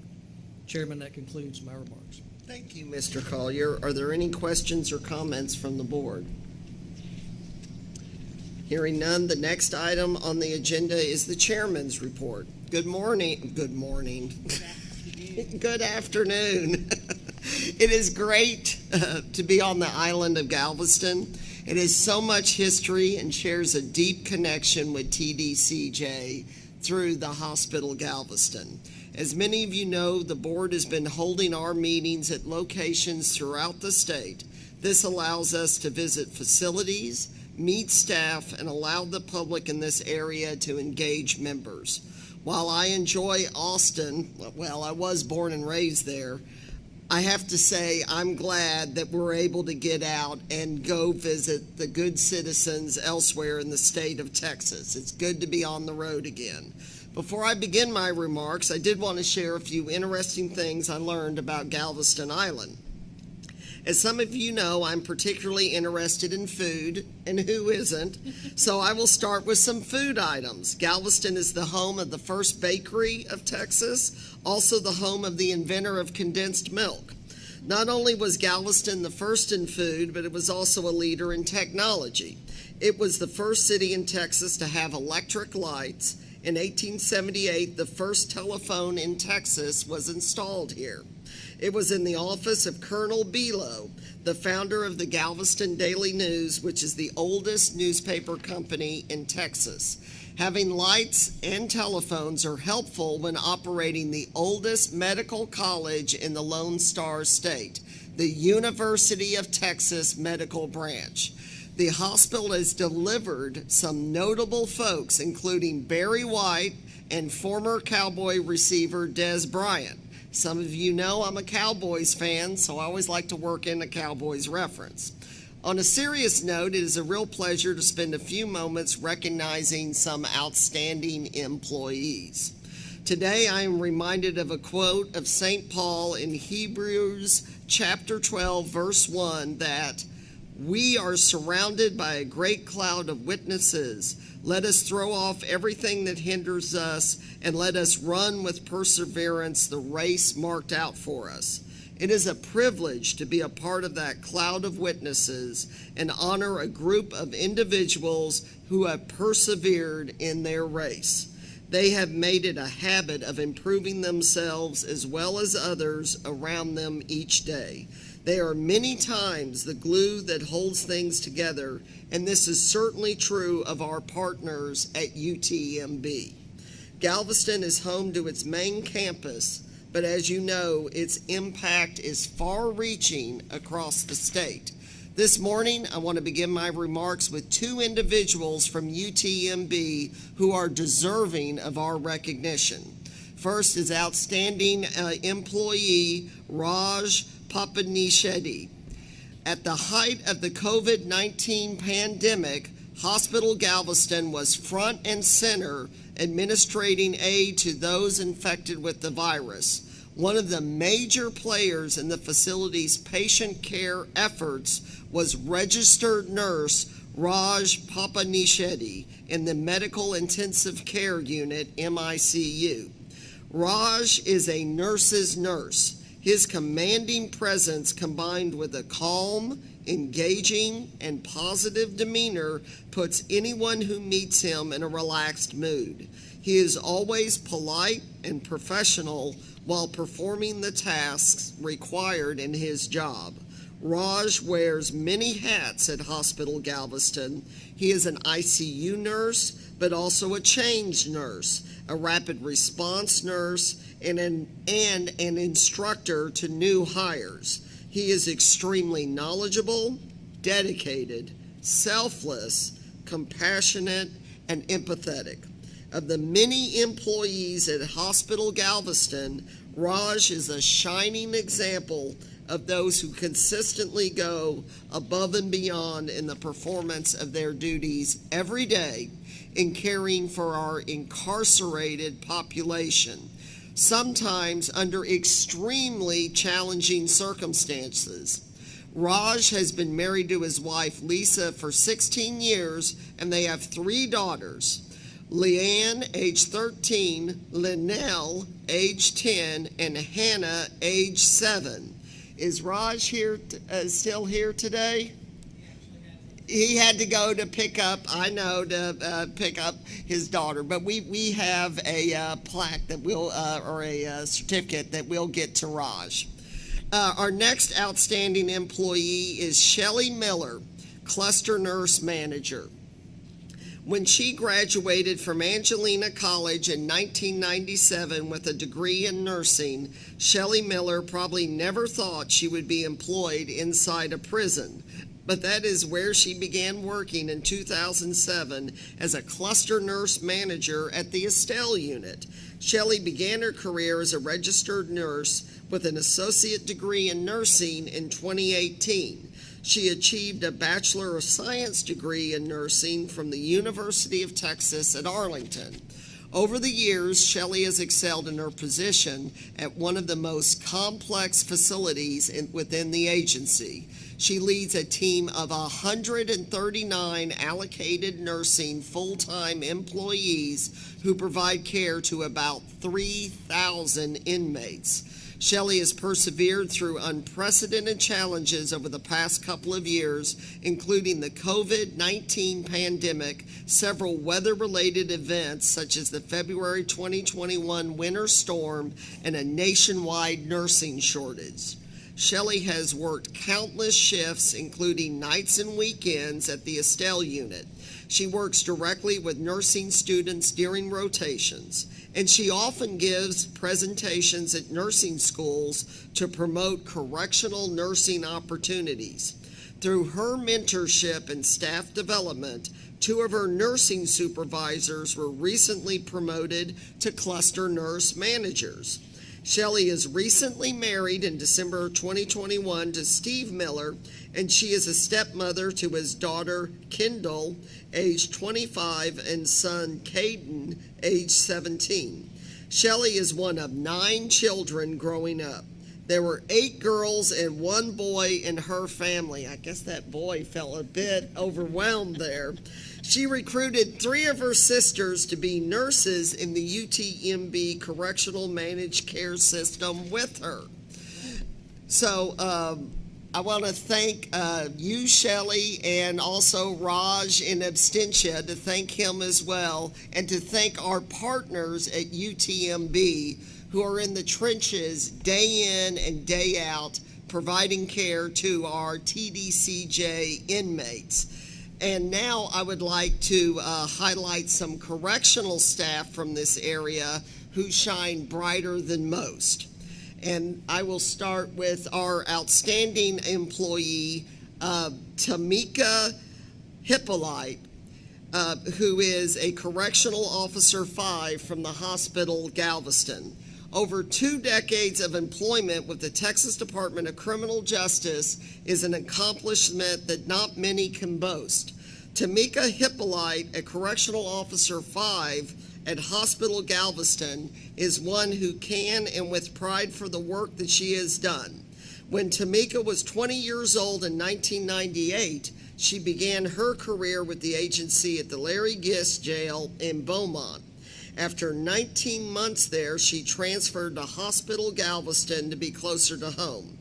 Chairman, that concludes my remarks. Thank you, Mr. Collier. Are there any questions or comments from the board? Hearing none, the next item on the agenda is the chairman's report. Good morning. Good morning. Good afternoon. It is great to be on the island of Galveston. It has so much history and shares a deep connection with TBCJ through the Hospital Galveston. As many of you know, the board has been holding our meetings at locations throughout the state. This allows us to visit facilities, meet staff, and allow the public in this area to engage members. While I enjoy Austin, well, I was born and raised there, I have to say I'm glad that we're able to get out and go visit the good citizens elsewhere in the state of Texas. It's good to be on the road again. Before I begin my remarks, I did want to share a few interesting things I learned about Galveston Island. As some of you know, I'm particularly interested in food, and who isn't? So I will start with some food items. Galveston is the home of the first bakery of Texas, also the home of the inventor of condensed milk. Not only was Galveston the first in food, but it was also a leader in technology. It was the first city in Texas to have electric lights. In 1878, the first telephone in Texas was installed here. It was in the office of Colonel Below, the founder of the Galveston Daily News, which is the oldest newspaper company in Texas. Having lights and telephones are helpful when operating the oldest medical college in the Lone Star State, the University of Texas Medical Branch. The hospital has delivered some notable folks, including Barry White and former Cowboy receiver Des Bryant. Some of you know I'm a Cowboys fan, so I always like to work in a Cowboys reference. On a serious note, it is a real pleasure to spend a few moments recognizing some outstanding employees. Today, I am reminded of a quote of St. Paul in Hebrews chapter 12, verse 1, that we are surrounded by a great cloud of witnesses. Let us throw off everything that hinders us, and let us run with perseverance the race marked out for us. It is a privilege to be a part of that cloud of witnesses and honor a group of individuals who have persevered in their race. They have made it a habit of improving themselves as well as others around them each day. They are many times the glue that holds things together, and this is certainly true of our partners at UTMB. Galveston is home to its main campus, but as you know, its impact is far-reaching across the state. This morning, I want to begin my remarks with two individuals from UTMB who are deserving of our recognition. First is outstanding employee Raj Papanisheti. At the height of the COVID-19 pandemic, Hospital Galveston was front and center administrating aid to those infected with the virus. One of the major players in the facility's patient care efforts was registered nurse Raj Papanisheti in the Medical Intensive Care Unit, MICU. Raj is a nurse's nurse. His commanding presence combined with a calm, engaging, and positive demeanor puts anyone who meets him in a relaxed mood. He is always polite and professional while performing the tasks required in his job. Raj wears many hats at Hospital Galveston. He is an ICU nurse, but also a change nurse, a rapid response nurse, and an instructor to new hires. He is extremely knowledgeable, dedicated, selfless, compassionate, and empathetic. Of the many employees at Hospital Galveston, Raj is a shining example of those who consistently go above and beyond in the performance of their duties every day in caring for our incarcerated population, sometimes under extremely challenging circumstances. Raj has been married to his wife Lisa for 16 years, and they have 3 daughters. Leanne, age 13, Linnell, age 10, and Hannah, age 7. Is Raj here, still here today? He had to go to pick up, pick up his daughter. But we have a plaque that we'll, or a certificate that we'll get to Raj. Our next outstanding employee is Shelley Miller, Cluster Nurse Manager. When she graduated from Angelina College in 1997 with a degree in nursing, Shelley Miller probably never thought she would be employed inside a prison. But that is where she began working in 2007 as a cluster nurse manager at the Estelle unit. Shelley began her career as a registered nurse with an associate degree in nursing in 2018. She achieved a Bachelor of Science degree in nursing from the University of Texas at Arlington. Over the years, Shelley has excelled in her position at one of the most complex facilities within the agency. She leads a team of 139 allocated nursing full-time employees who provide care to about 3,000 inmates. Shelley has persevered through unprecedented challenges over the past couple of years, including the COVID-19 pandemic, several weather-related events such as the February 2021 winter storm, and a nationwide nursing shortage. Shelley has worked countless shifts, including nights and weekends at the Estelle unit. She works directly with nursing students during rotations, and she often gives presentations at nursing schools to promote correctional nursing opportunities. Through her mentorship and staff development, 2 of her nursing supervisors were recently promoted to cluster nurse managers. Shelley is recently married in December 2021 to Steve Miller, and she is a stepmother to his daughter, Kendall, age 25, and son, Caden, age 17. Shelley is one of 9 children growing up. There were 8 girls and 1 boy in her family. I guess that boy felt a bit overwhelmed there. She recruited 3 of her sisters to be nurses in the UTMB Correctional Managed Care System with her. So I want to thank you, Shelley, and also Raj in absentia, to thank him as well, and to thank our partners at UTMB who are in the trenches day in and day out providing care to our TBCJ inmates. And now I would like to highlight some correctional staff from this area who shine brighter than most. And I will start with our outstanding employee, Tamika Hippolyte, who is a Correctional Officer 5 from the Hospital Galveston. Over 2 decades of employment with the Texas Department of Criminal Justice is an accomplishment that not many can boast. Tamika Hippolyte, a Correctional Officer 5 at Hospital Galveston, is one who can and with pride for the work that she has done. When Tamika was 20 years old in 1998, she began her career with the agency at the Larry Gist Jail in Beaumont. After 19 months there, she transferred to Hospital Galveston to be closer to home.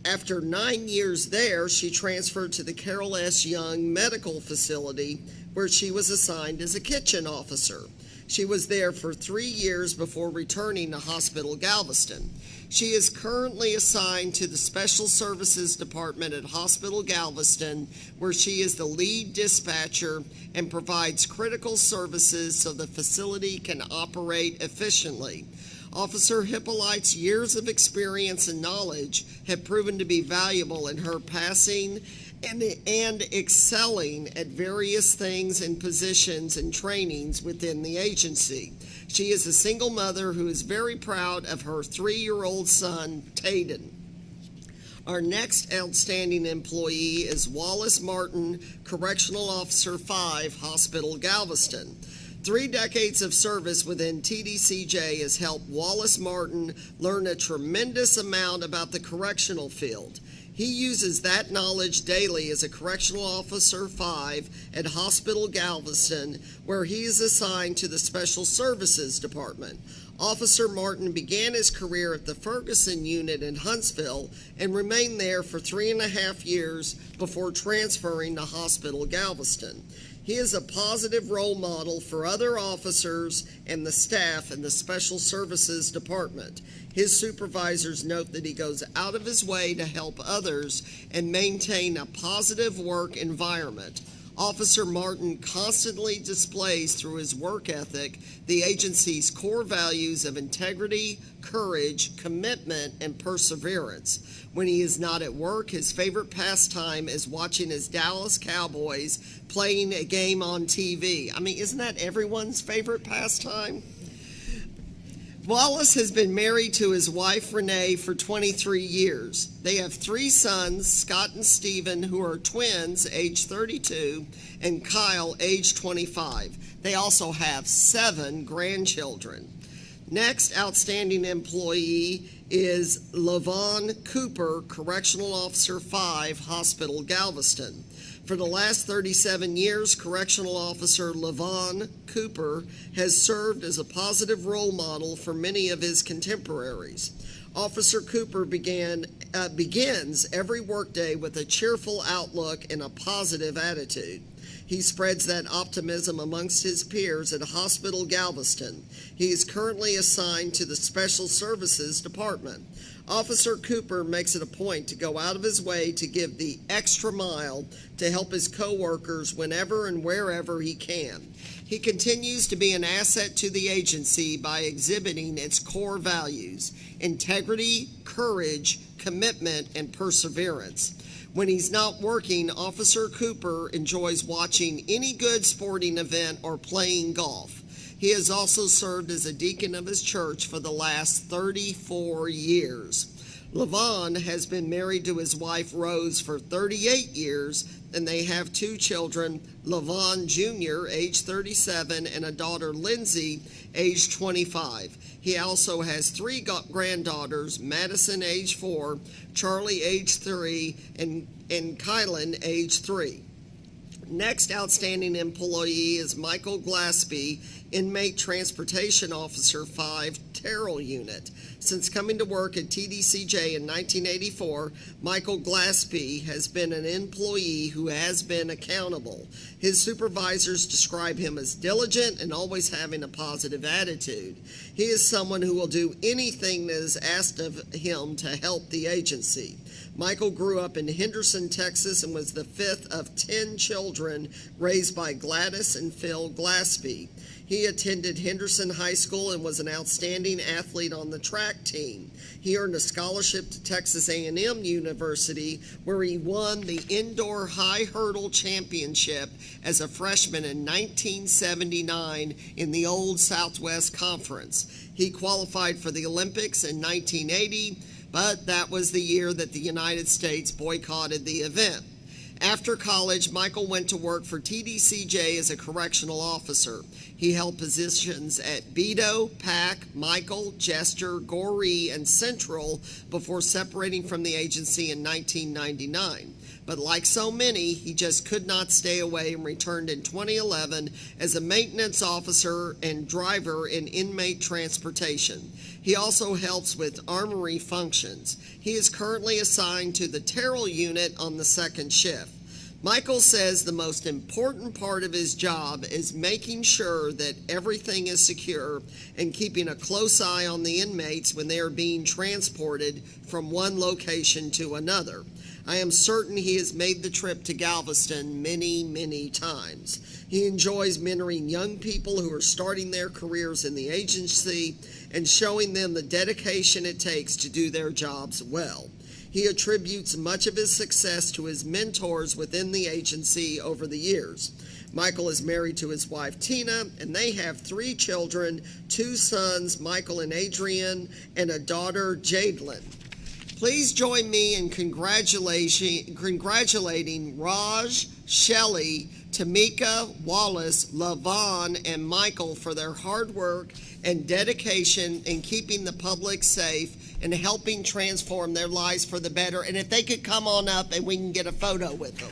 After 9 years there, she transferred to the Carol S. Young Medical Facility, where she was assigned as a kitchen officer. She was there for 3 years before returning to Hospital Galveston. She is currently assigned to the Special Services Department at Hospital Galveston, where she is the lead dispatcher and provides critical services so the facility can operate efficiently. Officer Hippolyte's years of experience and knowledge have proven to be valuable in her passing and excelling at various things and positions and trainings within the agency. She is a single mother who is very proud of her 3-year-old son, Tayden. Our next outstanding employee is Wallace Martin, Correctional Officer 5, Hospital Galveston. 3 decades of service within TDCJ has helped Wallace Martin learn a tremendous amount about the correctional field. He uses that knowledge daily as a Correctional Officer 5 at Hospital Galveston, where he is assigned to the Special Services Department. Officer Martin began his career at the Ferguson unit in Huntsville and remained there for 3.5 years before transferring to Hospital Galveston. He is a positive role model for other officers and the staff in the Special Services Department. His supervisors note that he goes out of his way to help others and maintain a positive work environment. Officer Martin constantly displays through his work ethic the agency's core values of integrity, courage, commitment, and perseverance. When he is not at work, his favorite pastime is watching his Dallas Cowboys playing a game on TV. I mean, isn't that everyone's favorite pastime? Wallace has been married to his wife, Renee, for 23 years. They have 3 sons, Scott and Stephen, who are twins, age 32, and Kyle, age 25. They also have 7 grandchildren. Next outstanding employee is LaVon Cooper, Correctional Officer 5, Hospital Galveston. For the last 37 years, Correctional Officer LaVon Cooper has served as a positive role model for many of his contemporaries. Officer Cooper begins every workday with a cheerful outlook and a positive attitude. He spreads that optimism amongst his peers at Hospital Galveston. He is currently assigned to the Special Services Department. Officer Cooper makes it a point to go out of his way to give the extra mile to help his coworkers whenever and wherever he can. He continues to be an asset to the agency by exhibiting its core values: integrity, courage, commitment, and perseverance. When he's not working, Officer Cooper enjoys watching any good sporting event or playing golf. He has also served as a deacon of his church for the last 34 years. LaVon has been married to his wife Rose for 38 years, and they have 2 children, LaVon Jr., age 37, and a daughter, Lindsay, age 25. He also has 3 granddaughters, Madison, age 4, Charlie, age 3, and Kylan, age 3. Next outstanding employee is Michael Glaspie, Inmate Transportation Officer 5, Terrell Unit. Since coming to work at TDCJ in 1984, Michael Glaspie has been an employee who has been accountable. His supervisors describe him as diligent and always having a positive attitude. He is someone who will do anything that is asked of him to help the agency. Michael grew up in Henderson, Texas, and was the 5th of 10 children raised by Gladys and Phil Glaspie. He attended Henderson High School and was an outstanding athlete on the track team. He earned a scholarship to Texas A&M University, where he won the indoor high hurdle championship as a freshman in 1979 in the old Southwest Conference. He qualified for the Olympics in 1980, but that was the year that the United States boycotted the event. After college, Michael went to work for TDCJ as a correctional officer. He held positions at Beto, PAC, Michael, Jester, Goree, and Central before separating from the agency in 1999. But like so many, he just could not stay away and returned in 2011 as a maintenance officer and driver in inmate transportation. He also helps with armory functions. He is currently assigned to the Terrell Unit on the 2nd shift. Michael says the most important part of his job is making sure that everything is secure and keeping a close eye on the inmates when they are being transported from one location to another. I am certain he has made the trip to Galveston many, many times. He enjoys mentoring young people who are starting their careers in the agency and showing them the dedication it takes to do their jobs well. He attributes much of his success to his mentors within the agency over the years. Michael is married to his wife, Tina, and they have 3 children, 2 sons, Michael and Adrian, and a daughter, Jadelyn. Please join me in congratulating Raj, Shelley, Tamika, Wallace, Lavon, and Michael for their hard work and dedication in keeping the public safe and helping transform their lives for the better. And if they could come on up and we can get a photo with them.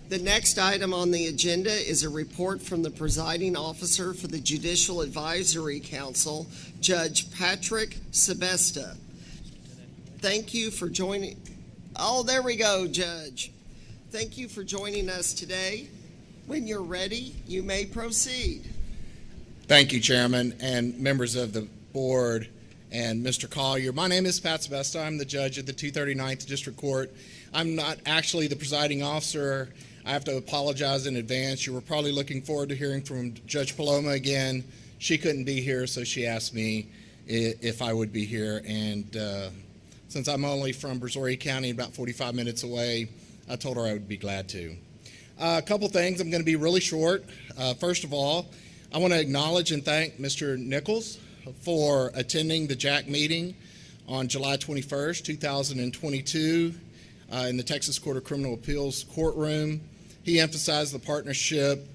The next item on the agenda is a report from the presiding officer for the Judicial Advisory Council, Judge Patrick Sebesta. Thank you for joining. Oh, there we go, Judge. Thank you for joining us today. When you're ready, you may proceed. Thank you, Chairman and members of the board and Mr. Collier. My name is Pat Sebesta. I'm the judge of the 239th District Court. I'm not actually the presiding officer. I have to apologize in advance. You were probably looking forward to hearing from Judge Paloma again. She couldn't be here, so she asked me if I would be here. And since I'm only from Brazoria County, about 45 minutes away, I told her I would be glad to. A couple things. I'm going to be really short. First of all, I want to acknowledge and thank Mr. Nichols for attending the JAC meeting on July 21st, 2022 in the Texas Court of Criminal Appeals courtroom. He emphasized the partnership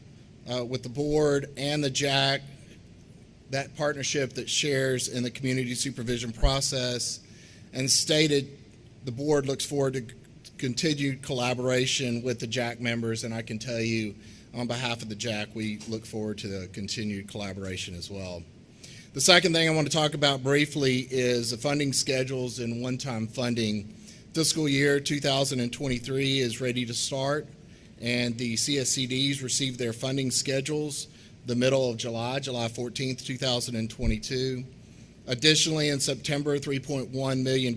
with the board and the JAC, that partnership that shares in the community supervision process, and stated the board looks forward to continued collaboration with the JAC members, and I can tell you on behalf of the JAC, we look forward to the continued collaboration as well. The second thing I want to talk about briefly is the funding schedules and one-time funding. Fiscal year 2023 is ready to start, and the CSCDs received their funding schedules the middle of July 14th, 2022. Additionally, in September, $3.1 million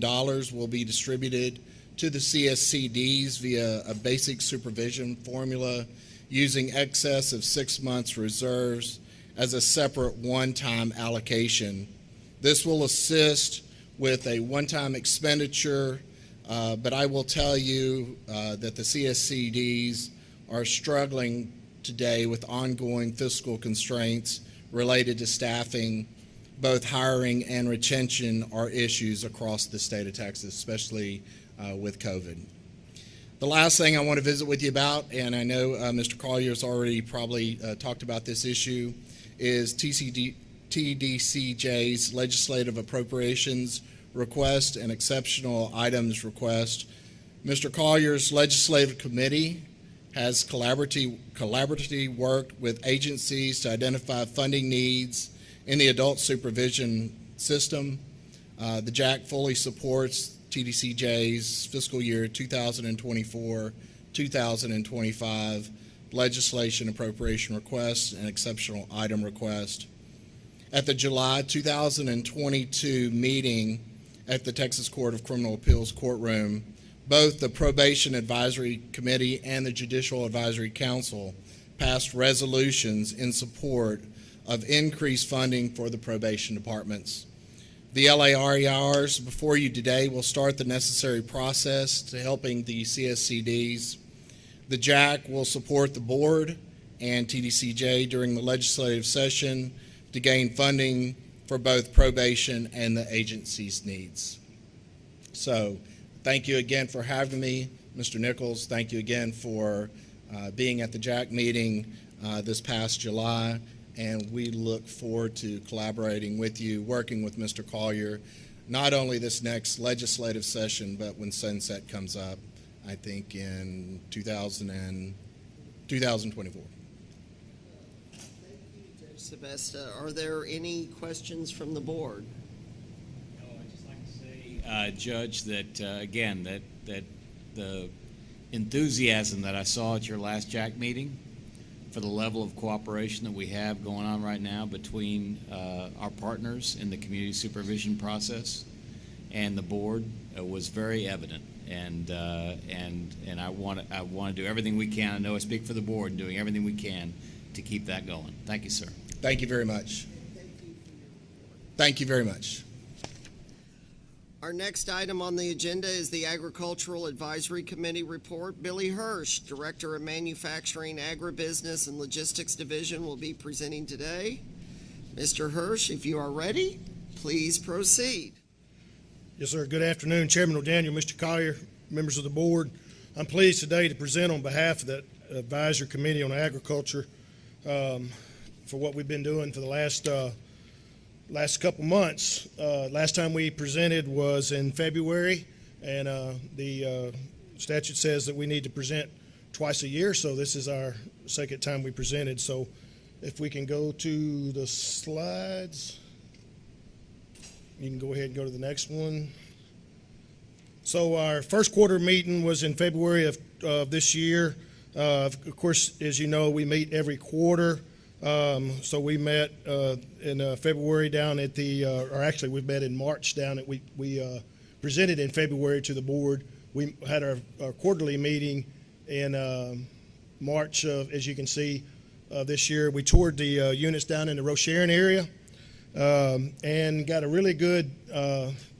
will be distributed to the CSCDs via a basic supervision formula using excess of 6 months reserves as a separate one-time allocation. This will assist with a one-time expenditure, but I will tell you that the CSCDs are struggling today with ongoing fiscal constraints related to staffing. Both hiring and retention are issues across the state of Texas, especially with COVID. The last thing I want to visit with you about, and I know Mr. Collier's already probably talked about this issue, is TDCJ's legislative appropriations request and exceptional items request. Mr. Collier's legislative committee has collaboratively worked with agencies to identify funding needs in the adult supervision system. The JAC fully supports TDCJ's fiscal year 2024-2025 legislation appropriation request and exceptional item request. At the July 2022 meeting at the Texas Court of Criminal Appeals courtroom, both the Probation Advisory Committee and the Judicial Advisory Council passed resolutions in support of increased funding for the probation departments. The LARERs before you today will start the necessary process to helping the CSCDs. The JAC will support the board and TDCJ during the legislative session to gain funding for both probation and the agency's needs. So thank you again for having me, Mr. Nichols. Thank you again for being at the JAC meeting this past July. And we look forward to collaborating with you, working with Mr. Collier, not only this next legislative session, but when sunset comes up, I think in 2024. Thank you, Judge Sebesta. Are there any questions from the board? No, I'd just like to say, Judge, that again, that the enthusiasm that I saw at your last JAC meeting for the level of cooperation that we have going on right now between our partners in the community supervision process and the board was very evident. And I want to do everything we can. I know I speak for the board in doing everything we can to keep that going. Thank you, sir. Thank you very much. Thank you very much. Our next item on the agenda is the Agricultural Advisory Committee report. Billy Hirsch, Director of Manufacturing, Agribusiness, and Logistics Division, will be presenting today. Mr. Hirsch, if you are ready, please proceed. Yes, sir. Good afternoon, Chairman O'Daniel, Mr. Collier, members of the board. I'm pleased today to present on behalf of the Advisory Committee on Agriculture for what we've been doing for the last couple months. Last time we presented was in February, and the statute says that we need to present twice a year, so this is our second time we presented. So if we can go to the slides, you can go ahead and go to the next one. So our first quarter meeting was in February of this year. Of course, as you know, we meet every quarter. So we met in February down at the, or actually we met in March down at, we presented in February to the board. We had our quarterly meeting in March of, as you can see, this year. We toured the units down in the Rocheron area and got a really good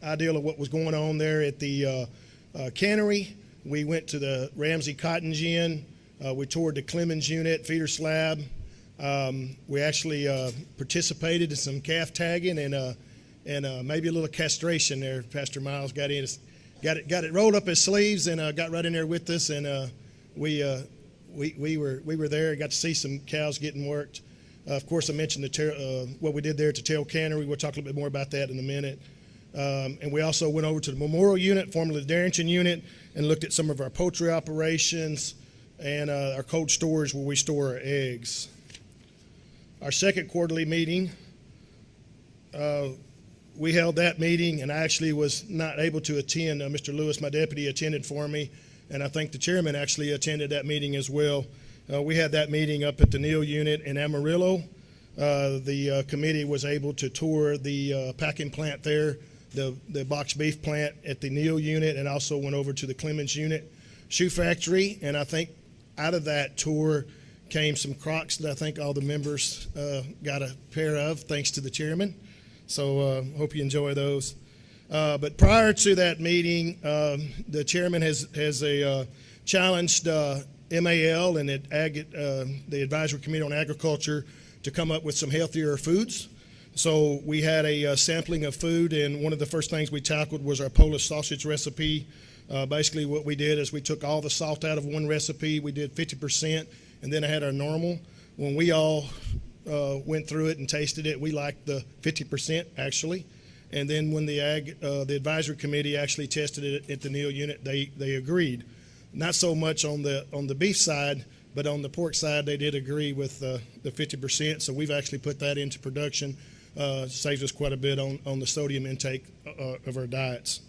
idea of what was going on there at the cannery. We went to the Ramsey Cotton Gin. We toured the Clemens unit, feeder slab. We actually participated in some calf tagging and maybe a little castration there. Pastor Miles got it rolled up his sleeves and got right in there with us, and we were there. Got to see some cows getting worked. Of course, I mentioned what we did there at the Tail Cannery. We'll talk a little bit more about that in a minute. And we also went over to the Memorial unit, formerly the Darrington unit, and looked at some of our poultry operations and our cold storage where we store our eggs. Our second quarterly meeting, we held that meeting, and I actually was not able to attend. Mr. Lewis, my deputy, attended for me, and I think the chairman actually attended that meeting as well. We had that meeting up at the Neal unit in Amarillo. the committee was able to tour the packing plant there, the boxed beef plant at the Neal unit, and also went over to the Clemens unit shoe factory. And I think out of that tour came some Crocs that I think all the members got a pair of, thanks to the chairman. So hope you enjoy those. But prior to that meeting, the chairman has challenged MAL and the Advisory Committee on Agriculture to come up with some healthier foods. So we had a sampling of food, and one of the first things we tackled was our Polish sausage recipe. Basically what we did is we took all the salt out of one recipe, we did 50%, and then I had our normal. When we all went through it and tasted it, we liked the 50% actually. And then when the advisory committee actually tested it at the Neal unit, they agreed. Not so much on the beef side, but on the pork side, they did agree with the 50%. So we've actually put that into production. Saves us quite a bit on the sodium intake of our diets.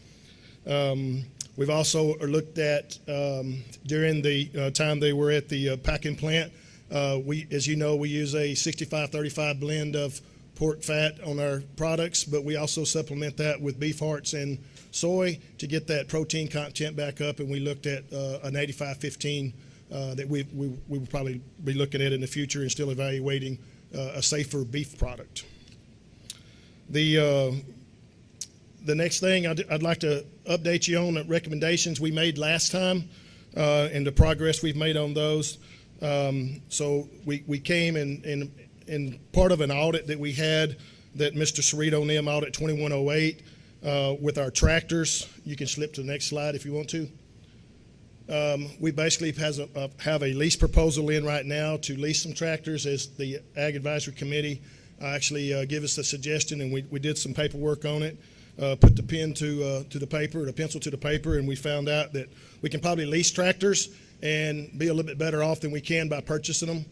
We've also looked at, during the time they were at the packing plant, as you know, we use a 65-35 blend of pork fat on our products, but we also supplement that with beef hearts and soy to get that protein content back up, and we looked at an 85-15 that we will probably be looking at in the future and still evaluating a safer beef product. The next thing I'd like to update you on the recommendations we made last time and the progress we've made on those. So we came in part of an audit that we had that Mr. Cerrito and them audit 2108 with our tractors. You can slip to the next slide if you want to. We basically have a lease proposal in right now to lease some tractors, as the Ag Advisory Committee actually give us a suggestion, and we did some paperwork on it. Put the pen to the paper, the pencil to the paper, and we found out that we can probably lease tractors and be a little bit better off than we can by purchasing them.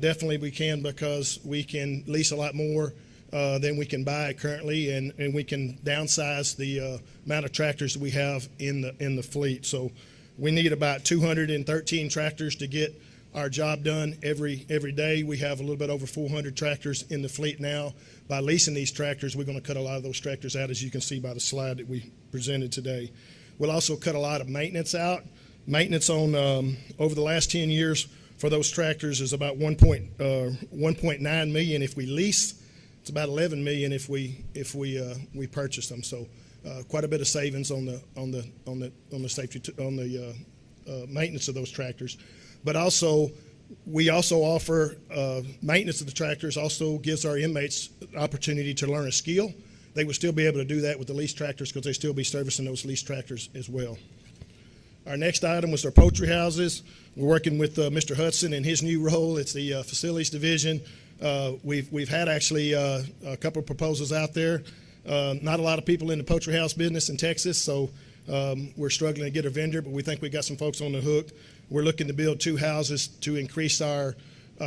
Definitely we can, because we can lease a lot more than we can buy currently, and we can downsize the amount of tractors that we have in the fleet. So we need about 213 tractors to get our job done every day. We have a little bit over 400 tractors in the fleet now. By leasing these tractors, we're going to cut a lot of those tractors out, as you can see by the slide that we presented today. We'll also cut a lot of maintenance out. Maintenance on over the last 10 years for those tractors is about 1.9 million if we lease. It's about 11 million if we purchase them. So quite a bit of savings on the maintenance of those tractors. But also, we also offer maintenance of the tractors. Also gives our inmates opportunity to learn a skill. They would still be able to do that with the leased tractors, because they still be servicing those leased tractors as well. Our next item was our poultry houses. We're working with Mr. Hudson in his new role. It's the facilities division. We've had actually a couple of proposals out there. Not a lot of people in the poultry house business in Texas, so we're struggling to get a vendor, but we think we got some folks on the hook. We're looking to build 2 houses to increase our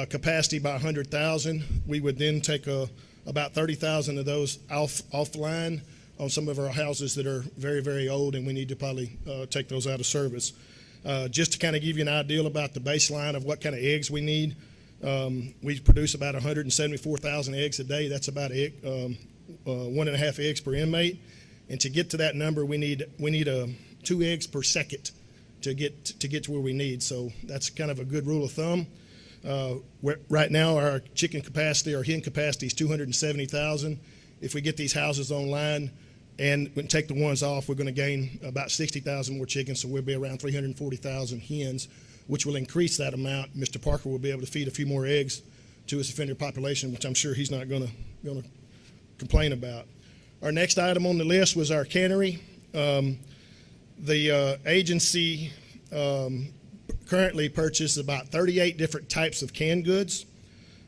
capacity by 100,000. We would then take about 30,000 of those offline on some of our houses that are very, very old, and we need to probably take those out of service. Just to kind of give you an idea about the baseline of what kind of eggs we need, we produce about 174,000 eggs a day. That's about 1.5 eggs per inmate. And to get to that number, we need 2 eggs per second to get to where we need. So that's kind of a good rule of thumb. Right now, our chicken capacity, our hen capacity is 270,000. If we get these houses online and take the ones off, we're going to gain about 60,000 more chickens, so we'll be around 340,000 hens, which will increase that amount. Mr. Parker will be able to feed a few more eggs to his offender population, which I'm sure he's not going to complain about. Our next item on the list was our cannery. The agency currently purchases about 38 different types of canned goods.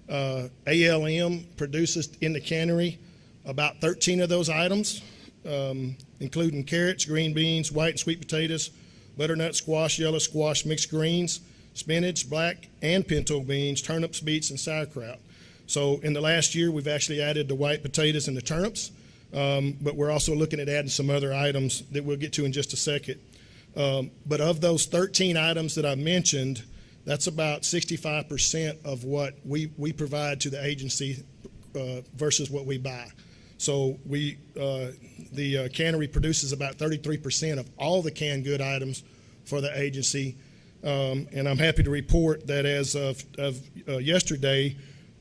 ALM produces in the cannery about 13 of those items, including carrots, green beans, white and sweet potatoes, butternut squash, yellow squash, mixed greens, spinach, black and pinto beans, turnips, beets, and sauerkraut. So in the last year, we've actually added the white potatoes and the turnips, but we're also looking at adding some other items that we'll get to in just a second. But of those 13 items that I mentioned, That's about 65% of what we provide to the agency versus what we buy. So the cannery produces about 33% of all the canned good items for the agency. And I'm happy to report that as of yesterday,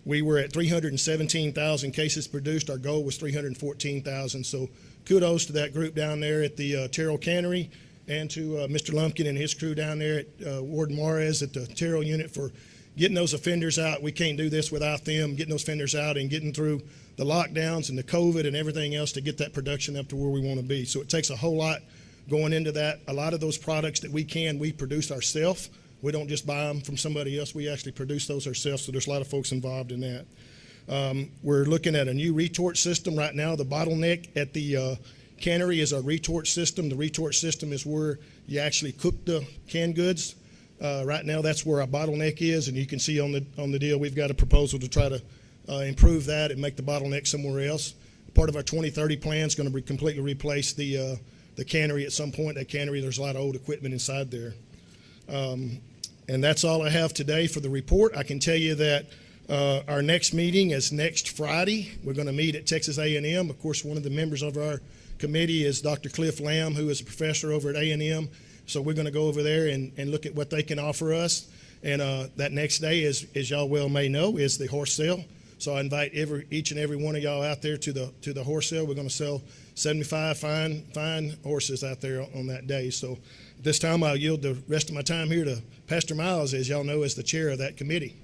we were at 317,000 cases produced. Our goal was 314,000. So kudos to that group down there at the Terrell Cannery, and to Mr. Lumpkin and his crew down there at Warden Juarez at the Terrell unit for getting those offenders out. We can't do this without them, getting those offenders out and getting through the lockdowns and the COVID and everything else to get that production up to where we want to be. So it takes a whole lot going into that. A lot of those products that we produce ourselves. We don't just buy them from somebody else. We actually produce those ourselves, so there's a lot of folks involved in that. We're looking at a new retort system right now. The bottleneck at the cannery is our retort system. The retort system is where you actually cook the canned goods. Right now, that's where our bottleneck is, and you can see on the deal, we've got a proposal to try to improve that and make the bottleneck somewhere else. Part of our 2030 plan is going to completely replace the cannery at some point. That cannery, there's a lot of old equipment inside there. And that's all I have today for the report. I can tell you that our next meeting is next Friday. We're going to meet at Texas A&M. Of course, one of the members of our committee is Dr. Cliff Lamb, who is a professor over at A&M. So we're going to go over there and look at what they can offer us. And that next day, as y'all well may know, is the horse sale. So I invite each and every one of y'all out there to the horse sale. We're going to sell 75 fine horses out there on that day. So this time I'll yield the rest of my time here to Pastor Miles, as y'all know, as the chair of that committee.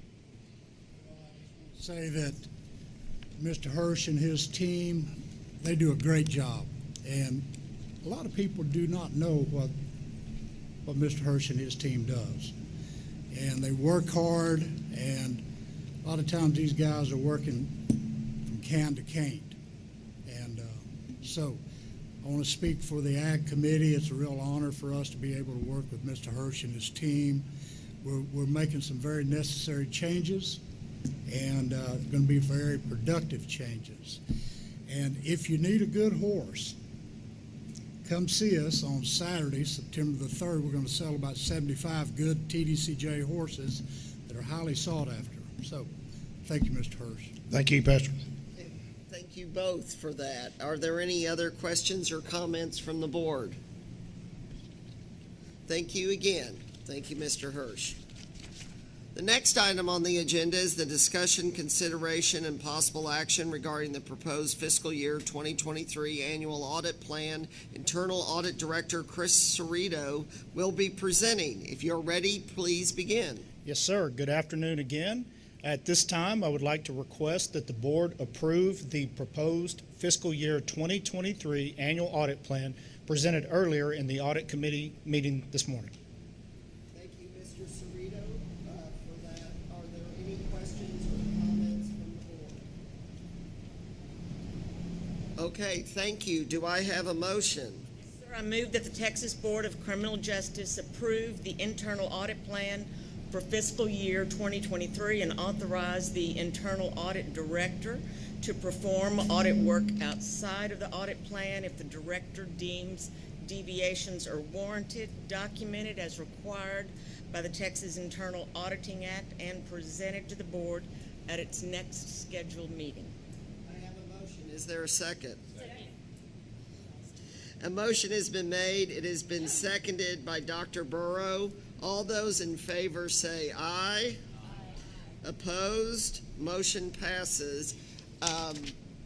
Say that Mr. Hirsch and his team, they do a great job. And a lot of people do not know what Mr. Hirsch and his team does. And they work hard, and a lot of times these guys are working from can to can't. And so I want to speak for the Ag Committee. It's a real honor for us to be able to work with Mr. Hirsch and his team. We're making some very necessary changes, and going to be very productive changes. And if you need a good horse, come see us on Saturday, September the 3rd. We're going to sell about 75 good TBCJ horses that are highly sought after. So thank you, Mr. Hirsch. Thank you, Pastor. Thank you both for that. Are there any other questions or comments from the board? Thank you again. Thank you, Mr. Hirsch. The next item on the agenda is the discussion, consideration, and possible action regarding the proposed fiscal year 2023 annual audit plan. Internal Audit Director Chris Cerrito will be presenting. If you're ready, please begin. Yes, sir. Good afternoon again. At this time, I would like to request that the board approve the proposed fiscal year 2023 annual audit plan presented earlier in the audit committee meeting this morning. Thank you, Mr. Cerrito, for that. Are there any questions or comments from the board? Okay, thank you. Do I have a motion? Sir, I move that the Texas Board of Criminal Justice approve the internal audit plan for fiscal year 2023 and authorize the internal audit director to perform audit work outside of the audit plan if the director deems deviations are warranted, documented as required by the Texas Internal Auditing Act, and presented to the board at its next scheduled meeting. I have a motion. Is there a second? Second. A motion has been made. It has been seconded by Dr. Burrow. All those in favor say aye. Aye. Opposed? Motion passes.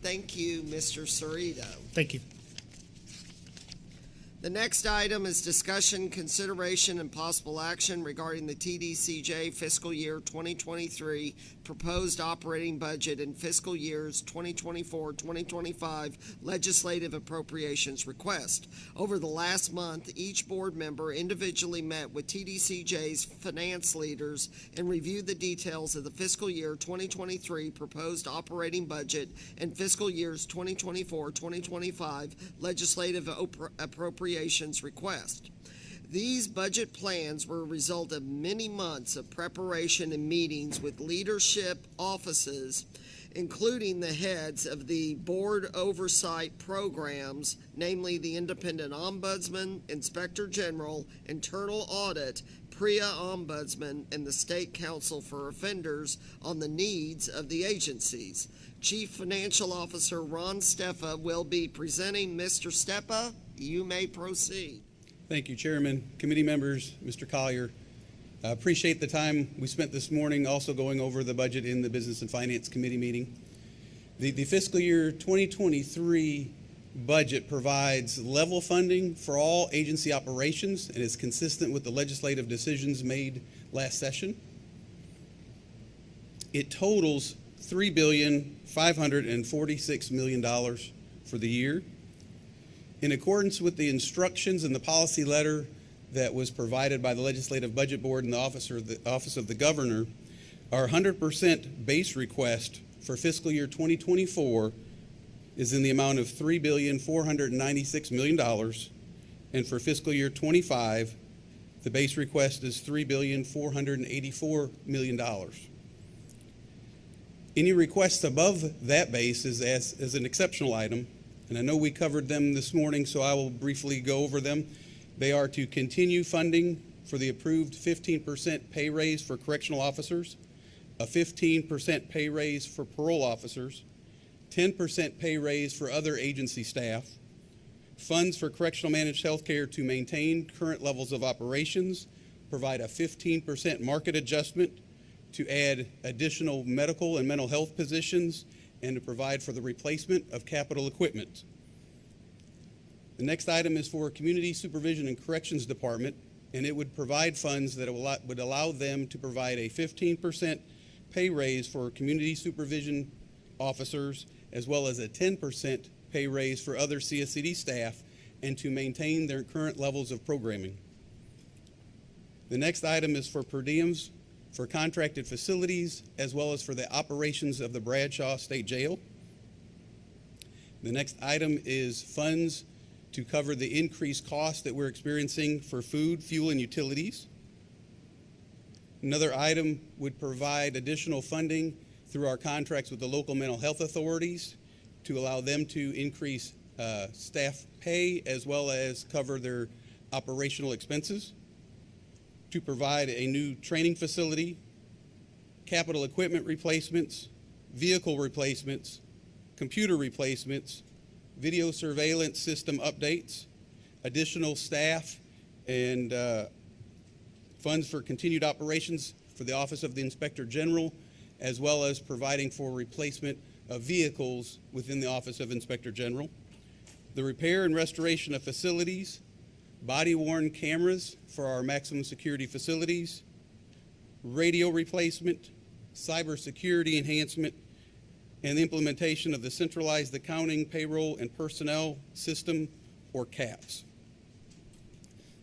Thank you, Mr. Cerrito. Thank you. The next item is discussion, consideration, and possible action regarding the TBCJ fiscal year 2023 proposed operating budget and fiscal years 2024-2025 legislative appropriations request. Over the last month, each board member individually met with TBCJ's finance leaders and reviewed the details of the fiscal year 2023 proposed operating budget and fiscal years 2024-2025 legislative appropriations request. These budget plans were a result of many months of preparation and meetings with leadership offices including the heads of the board oversight programs, namely the Independent Ombudsman, Inspector General, Internal Audit, PRIA Ombudsman, and the State Council for Offenders on the needs of the agencies. Chief Financial Officer Ron Steffa will be presenting. Mr. Steffa, you may proceed. Thank you, Chairman, committee members, Mr. Collier. I appreciate the time we spent this morning also going over the budget in the Business and Finance Committee meeting. The fiscal year 2023 budget provides level funding for all agency operations and is consistent with the legislative decisions made last session. It totals $3,546 million for the year. In accordance with the instructions and the policy letter that was provided by the Legislative Budget Board and the Office of the Governor, our 100% base request for fiscal year 2024 is in the amount of $3,496 million, and for fiscal year 25, the base request is $3,484 million. Any requests above that base is as an exceptional item, and I know we covered them this morning, so I will briefly go over them. They are to continue funding for the approved 15% pay raise for correctional officers, a 15% pay raise for parole officers, 10% pay raise for other agency staff, funds for correctional managed health care to maintain current levels of operations, provide a 15% market adjustment to add additional medical and mental health positions, and to provide for the replacement of capital equipment. The next item is for Community Supervision and Corrections Department, and it would provide funds that would allow them to provide a 15% pay raise for community supervision officers, as well as a 10% pay raise for other CSCD staff, and to maintain their current levels of programming. The next item is for per diems for contracted facilities, as well as for the operations of the Bradshaw State Jail. The next item is funds to cover the increased costs that we're experiencing for food, fuel, and utilities. Another item would provide additional funding through our contracts with the local mental health authorities to allow them to increase staff pay as well as cover their operational expenses, to provide a new training facility, capital equipment replacements, vehicle replacements, computer replacements, video surveillance system updates, additional staff, and funds for continued operations for the Office of the Inspector General, as well as providing for replacement of vehicles within the Office of Inspector General. The repair and restoration of facilities, body-worn cameras for our maximum security facilities, radio replacement, cybersecurity enhancement, and the implementation of the Centralized Accounting, Payroll, and Personnel System, or CAPS.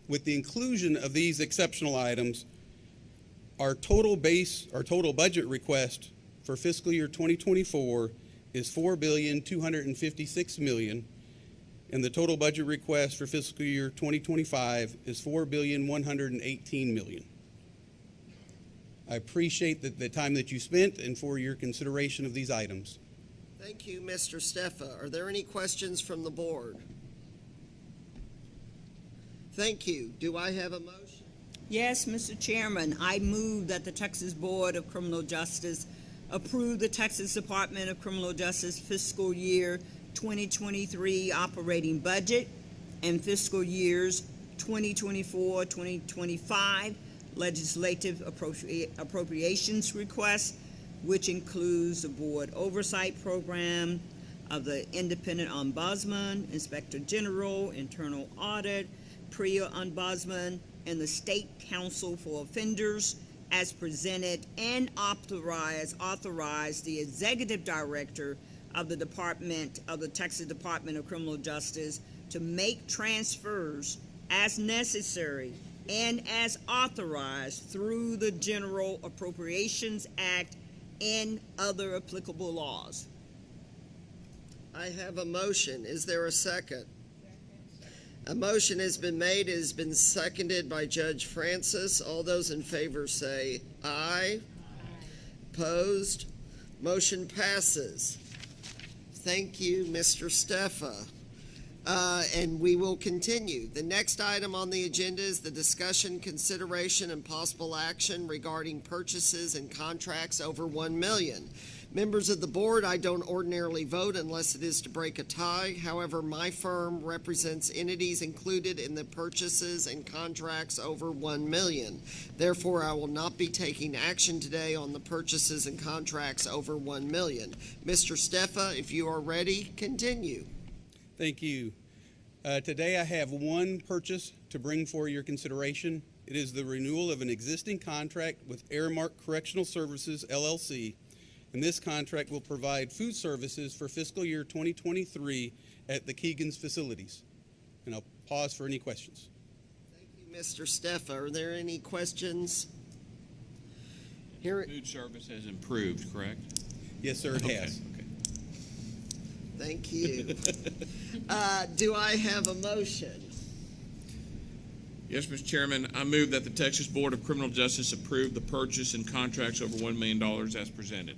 With the inclusion of these exceptional items, our total budget request for fiscal year 2024 is $4,256 million, and the total budget request for fiscal year 2025 is $4,118 million. I appreciate the time that you spent and for your consideration of these items. Thank you, Mr. Steffa. Are there any questions from the board? Thank you. Do I have a motion? Yes, Mr. Chairman, I move that the Texas Board of Criminal Justice approve the Texas Department of Criminal Justice fiscal year 2023 operating budget and fiscal years 2024-2025 legislative appropriations request, which includes the board oversight program of the Independent Ombudsman, Inspector General, Internal Audit, PRIA Ombudsman, and the State Council for Offenders, as presented, and authorize the Executive Director of the Texas Department of Criminal Justice to make transfers as necessary and as authorized through the General Appropriations Act and other applicable laws. I have a motion. Is there a second? A motion has been made. It has been seconded by Judge Francis. All those in favor say aye. Opposed? Motion passes. Thank you, Mr. Steffa. And we will continue. The next item on the agenda is the discussion, consideration, and possible action regarding purchases and contracts over $1 million. Members of the board, I don't ordinarily vote unless it is to break a tie. However, my firm represents entities included in the purchases and contracts over $1 million. Therefore, I will not be taking action today on the purchases and contracts over $1 million. Mr. Steffa, if you are ready, continue. Thank you. Today I have one purchase to bring for your consideration. It is the renewal of an existing contract with Airmark Correctional Services, LLC. And this contract will provide food services for fiscal year 2023 at the Keegan's facilities. And I'll pause for any questions. Thank you, Mr. Steffa. Are there any questions? Food service has improved, correct? Yes, sir, it has. Okay. Thank you. Do I have a motion? Yes, Mr. Chairman, I move that the Texas Board of Criminal Justice approve the purchase and contracts over $1 million as presented.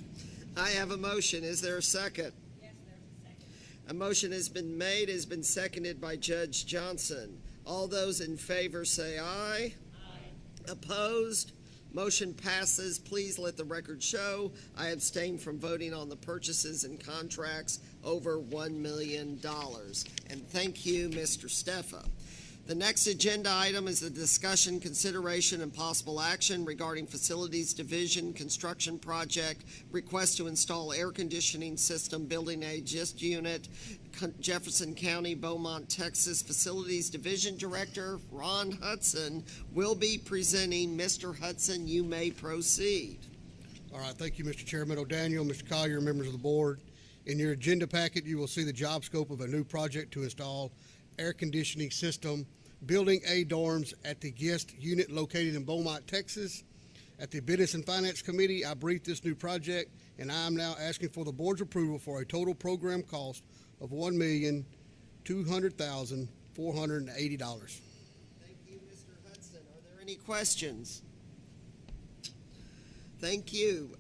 I have a motion. Is there a second? Yes, there's a second. A motion has been made, has been seconded by Judge Johnson. All those in favor say aye. Aye. Opposed? Motion passes. Please let the record show I abstain from voting on the purchases and contracts over $1 million. And thank you, Mr. Steffa. The next agenda item is the discussion, consideration, and possible action regarding Facilities Division construction project, request to install air conditioning system, building a GIST unit, Jefferson County, Beaumont, Texas. Facilities Division Director Ron Hudson will be presenting. Mr. Hudson, you may proceed. All right, thank you, Mr. Chairman O'Daniel, Mr. Collier, members of the board. In your agenda packet, you will see the job scope of a new project to install air conditioning system, Building A dorms at the GIST unit located in Beaumont, Texas. At the Business and Finance Committee, I briefed this new project, and I am now asking for the board's approval for a total program cost of $1,200,480. Thank you, Mr. Hudson. Are there any questions? Thank you.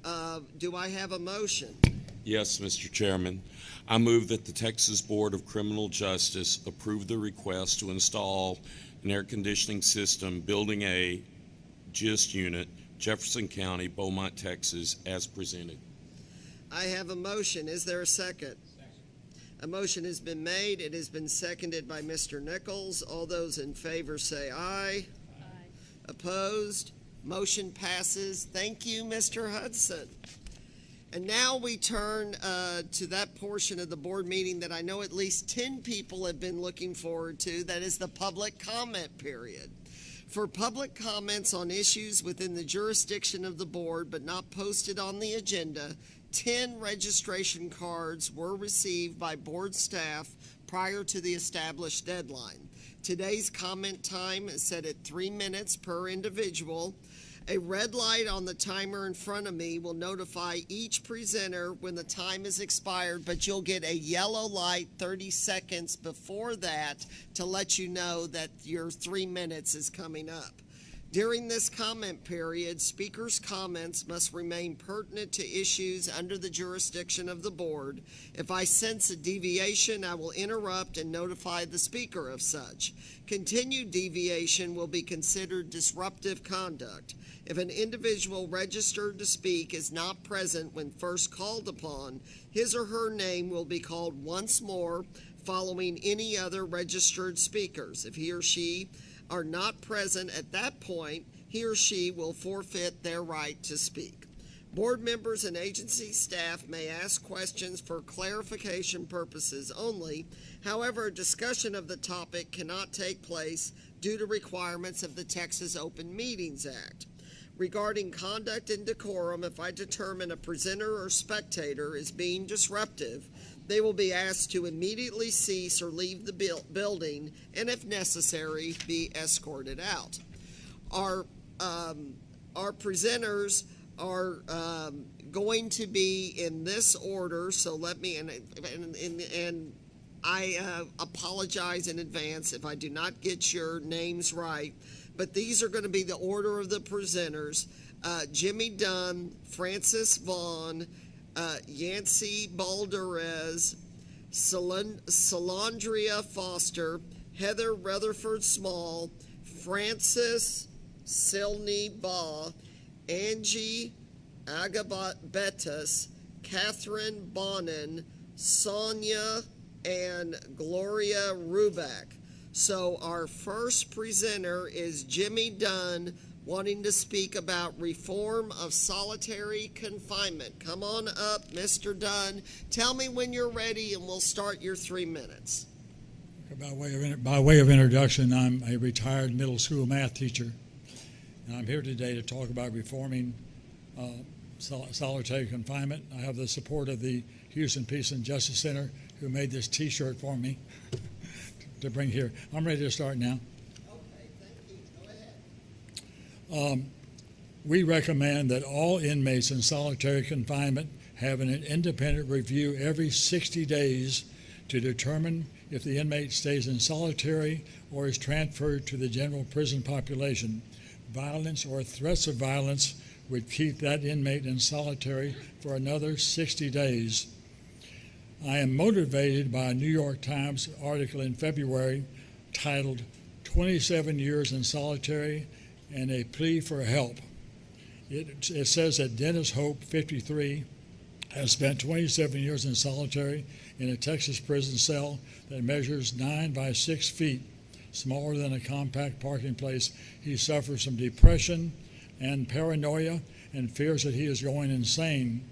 Do I have a motion? Yes, Mr. Chairman. I move that the Texas Board of Criminal Justice approve the request to install an air conditioning system, Building A, GIST unit, Jefferson County, Beaumont, Texas, as presented. I have a motion. Is there a second? A motion has been made. It has been seconded by Mr. Nichols. All those in favor say aye. Aye. Opposed? Motion passes. Thank you, Mr. Hudson. And now we turn to that portion of the board meeting that I know at least 10 people have been looking forward to. That is the public comment period. For public comments on issues within the jurisdiction of the board but not posted on the agenda, 10 registration cards were received by board staff prior to the established deadline. Today's comment time is set at 3 minutes per individual. A red light on the timer in front of me will notify each presenter when the time is expired, but you'll get a yellow light 30 seconds before that to let you know that your 3 minutes is coming up. During this comment period, speakers' comments must remain pertinent to issues under the jurisdiction of the board. If I sense a deviation, I will interrupt and notify the speaker of such. Continued deviation will be considered disruptive conduct. If an individual registered to speak is not present when first called upon, his or her name will be called once more following any other registered speakers. If he or she are not present at that point, he or she will forfeit their right to speak. Board members and agency staff may ask questions for clarification purposes only. However, a discussion of the topic cannot take place due to requirements of the Texas Open Meetings Act. Regarding conduct and decorum, if I determine a presenter or spectator is being disruptive, they will be asked to immediately cease or leave the building, and if necessary, be escorted out. Our presenters are going to be in this order, so let me, and I apologize in advance if I do not get your names right, but these are going to be the order of the presenters. Jimmy Dunn, Francis Vaughn, Yancy Balderez, Salandria Foster, Heather Rutherford Small, Francis Silney Baugh, Angie Agabetas, Catherine Bonin, Sonia, and Gloria Ruback. So our first presenter is Jimmy Dunn, wanting to speak about reform of solitary confinement. Come on up, Mr. Dunn. Tell me when you're ready and we'll start your 3 minutes. By way of introduction, I'm a retired middle school math teacher, and I'm here today to talk about reforming solitary confinement. I have the support of the Houston Peace and Justice Center, who made this T-shirt for me to bring here. I'm ready to start now. Okay, thank you. Go ahead. We recommend that all inmates in solitary confinement have an independent review every 60 days to determine if the inmate stays in solitary or is transferred to the general prison population. Violence or threats of violence would keep that inmate in solitary for another 60 days. I am motivated by a New York Times article in February titled 27 Years in Solitary and a Plea for Help. It says that Dennis Hope, 53, has spent 27 years in solitary in a Texas prison cell that measures 9 by 6 feet, smaller than a compact parking place. He suffers from depression and paranoia and fears that he is going insane.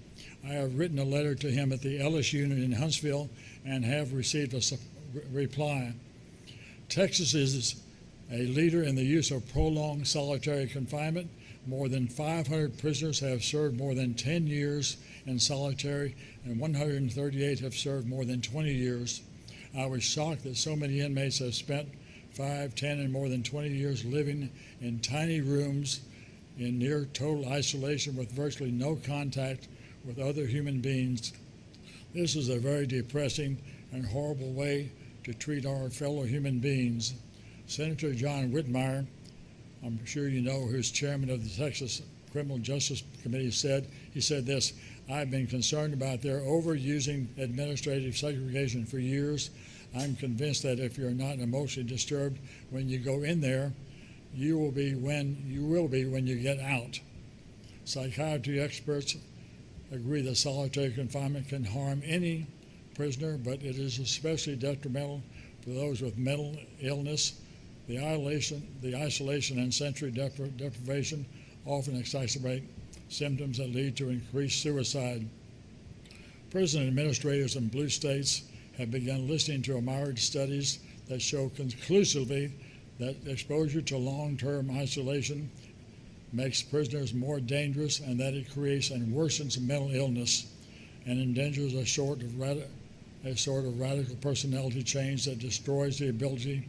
I have written a letter to him at the Ellis Unit in Huntsville and have received a reply. Texas is a leader in the use of prolonged solitary confinement. More than 500 prisoners have served more than 10 years in solitary, and 138 have served more than 20 years. I was shocked that so many inmates have spent 5, 10, and more than 20 years living in tiny rooms in near total isolation with virtually no contact with other human beings. This is a very depressing and horrible way to treat our fellow human beings. Senator John Whitmire, I'm sure you know, who's chairman of the Texas Criminal Justice Committee, said this: I've been concerned about their overusing administrative segregation for years. I'm convinced that if you're not emotionally disturbed when you go in there, you will be when you get out. Psychiatry experts agree that solitary confinement can harm any prisoner, but it is especially detrimental for those with mental illness. The isolation and sensory deprivation often exacerbate symptoms that lead to increased suicide. Prison administrators in blue states have begun listening to myriad studies that show conclusively that exposure to long-term isolation makes prisoners more dangerous and that it creates and worsens mental illness and endangers a sort of radical personality change that destroys the ability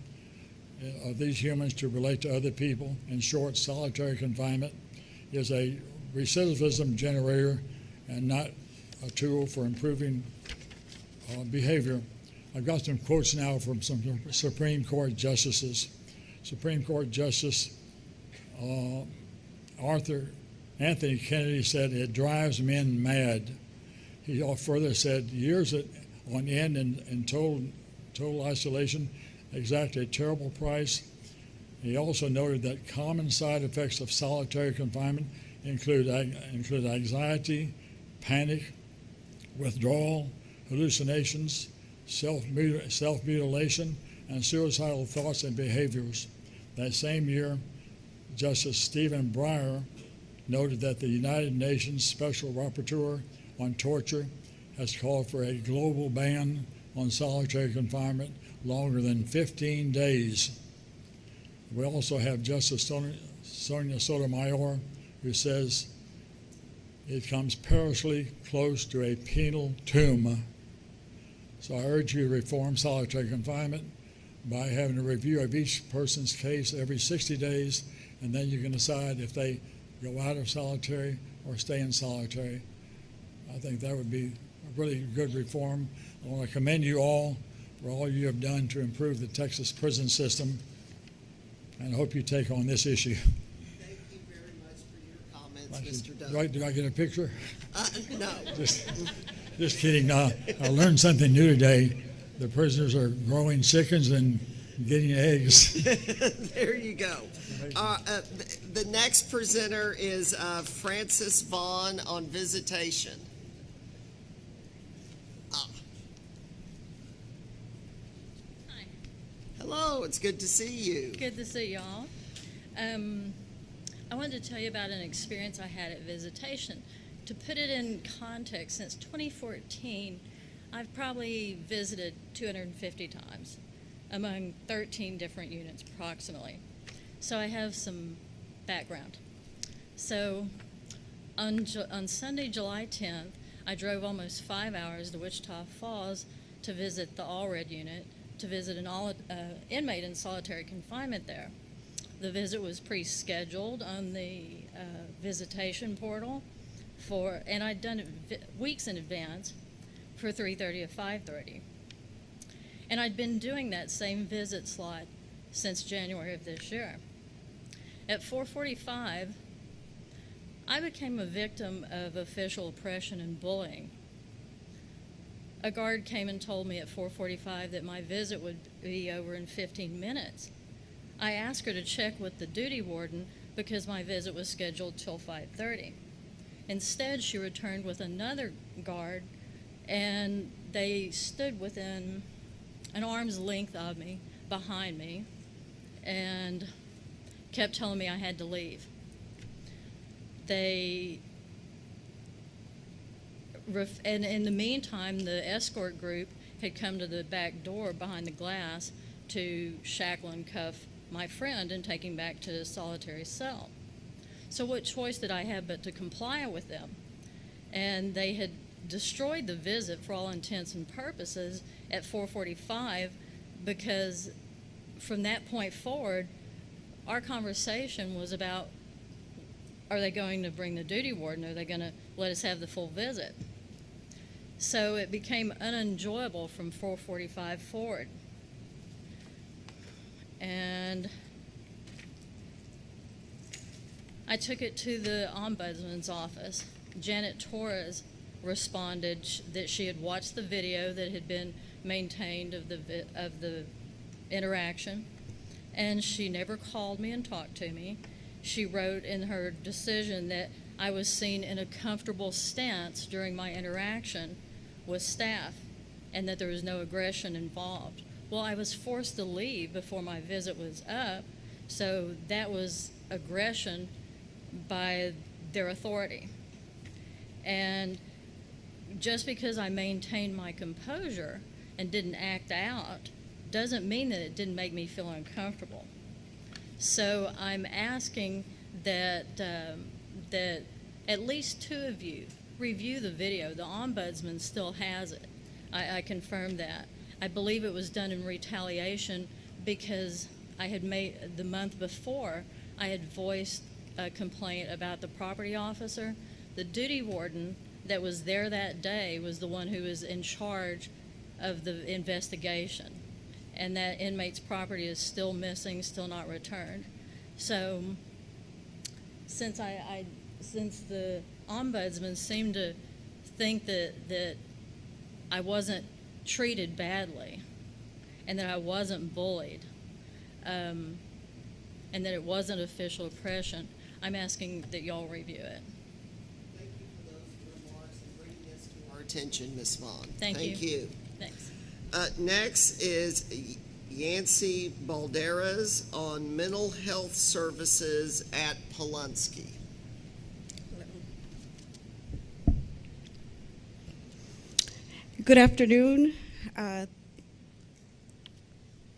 of these humans to relate to other people. In short, solitary confinement is a recidivism generator and not a tool for improving behavior. I've got some quotes now from some Supreme Court justices. Supreme Court Justice Anthony Kennedy said, "It drives men mad." He further said, "Years on end in total isolation exact a terrible price." He also noted that common side effects of solitary confinement include anxiety, panic, withdrawal, hallucinations, self-mutilation, and suicidal thoughts and behaviors. That same year, Justice Stephen Breyer noted that the United Nations Special Rapporteur on Torture has called for a global ban on solitary confinement longer than 15 days. We also have Justice Sonia Sotomayor, who says it comes perilously close to a penal tomb. So I urge you to reform solitary confinement by having a review of each person's case every 60 days, and then you can decide if they go out of solitary or stay in solitary. I think that would be a really good reform. I want to commend you all for all you have done to improve the Texas prison system, and I hope you take on this issue. Thank you very much for your comments. Mr. Dunn. Do I get a picture? No. Just kidding. No, I learned something new today. The prisoners are growing chickens and getting eggs. There you go. The next presenter is Francis Vaughn on visitation. Hi. Hello, it's good to see you. Good to see y'all. I wanted to tell you about an experience I had at visitation. To put it in context, since 2014, I've probably visited 250 times among 13 different units approximately. So I have some background. So on Sunday, July 10th, I drove almost 5 hours to Wichita Falls to visit the All-Red unit, to visit an inmate in solitary confinement there. The visit was pre-scheduled on the visitation portal and I'd done it weeks in advance for 3:30 to 5:30. And I'd been doing that same visit slot since January of this year. At 4:45, I became a victim of official oppression and bullying. A guard came and told me at 4:45 that my visit would be over in 15 minutes. I asked her to check with the duty warden because my visit was scheduled till 5:30. Instead, she returned with another guard, and they stood within an arm's length of me, behind me, and kept telling me I had to leave. And in the meantime, the escort group had come to the back door behind the glass to shackle and cuff my friend and take him back to his solitary cell. So what choice did I have but to comply with them? And they had destroyed the visit for all intents and purposes at 4:45 because from that point forward, our conversation was about, are they going to bring the duty warden? Are they going to let us have the full visit? So it became unenjoyable from 4:45 forward. And I took it to the ombudsman's office. Janet Torres responded that she had watched the video that had been maintained of the interaction, and she never called me and talked to me. She wrote in her decision that I was seen in a comfortable stance during my interaction with staff and that there was no aggression involved. Well, I was forced to leave before my visit was up, so that was aggression by their authority. And just because I maintained my composure and didn't act out doesn't mean that it didn't make me feel uncomfortable. So I'm asking that that at least two of you review the video. The ombudsman still has it. I confirmed that. I believe it was done in retaliation because I had made, the month before, I had voiced a complaint about the property officer. The duty warden that was there that day was the one who was in charge of the investigation. And that inmate's property is still missing, still not returned. So since the ombudsman seemed to think that I wasn't treated badly and that I wasn't bullied and that it wasn't official oppression, I'm asking that y'all review it. Thank you for those remarks and bringing this to our attention, Ms. Vaughn. Thank you. Thanks. Next is Yancy Balderas on mental health services at Polunsky. Good afternoon,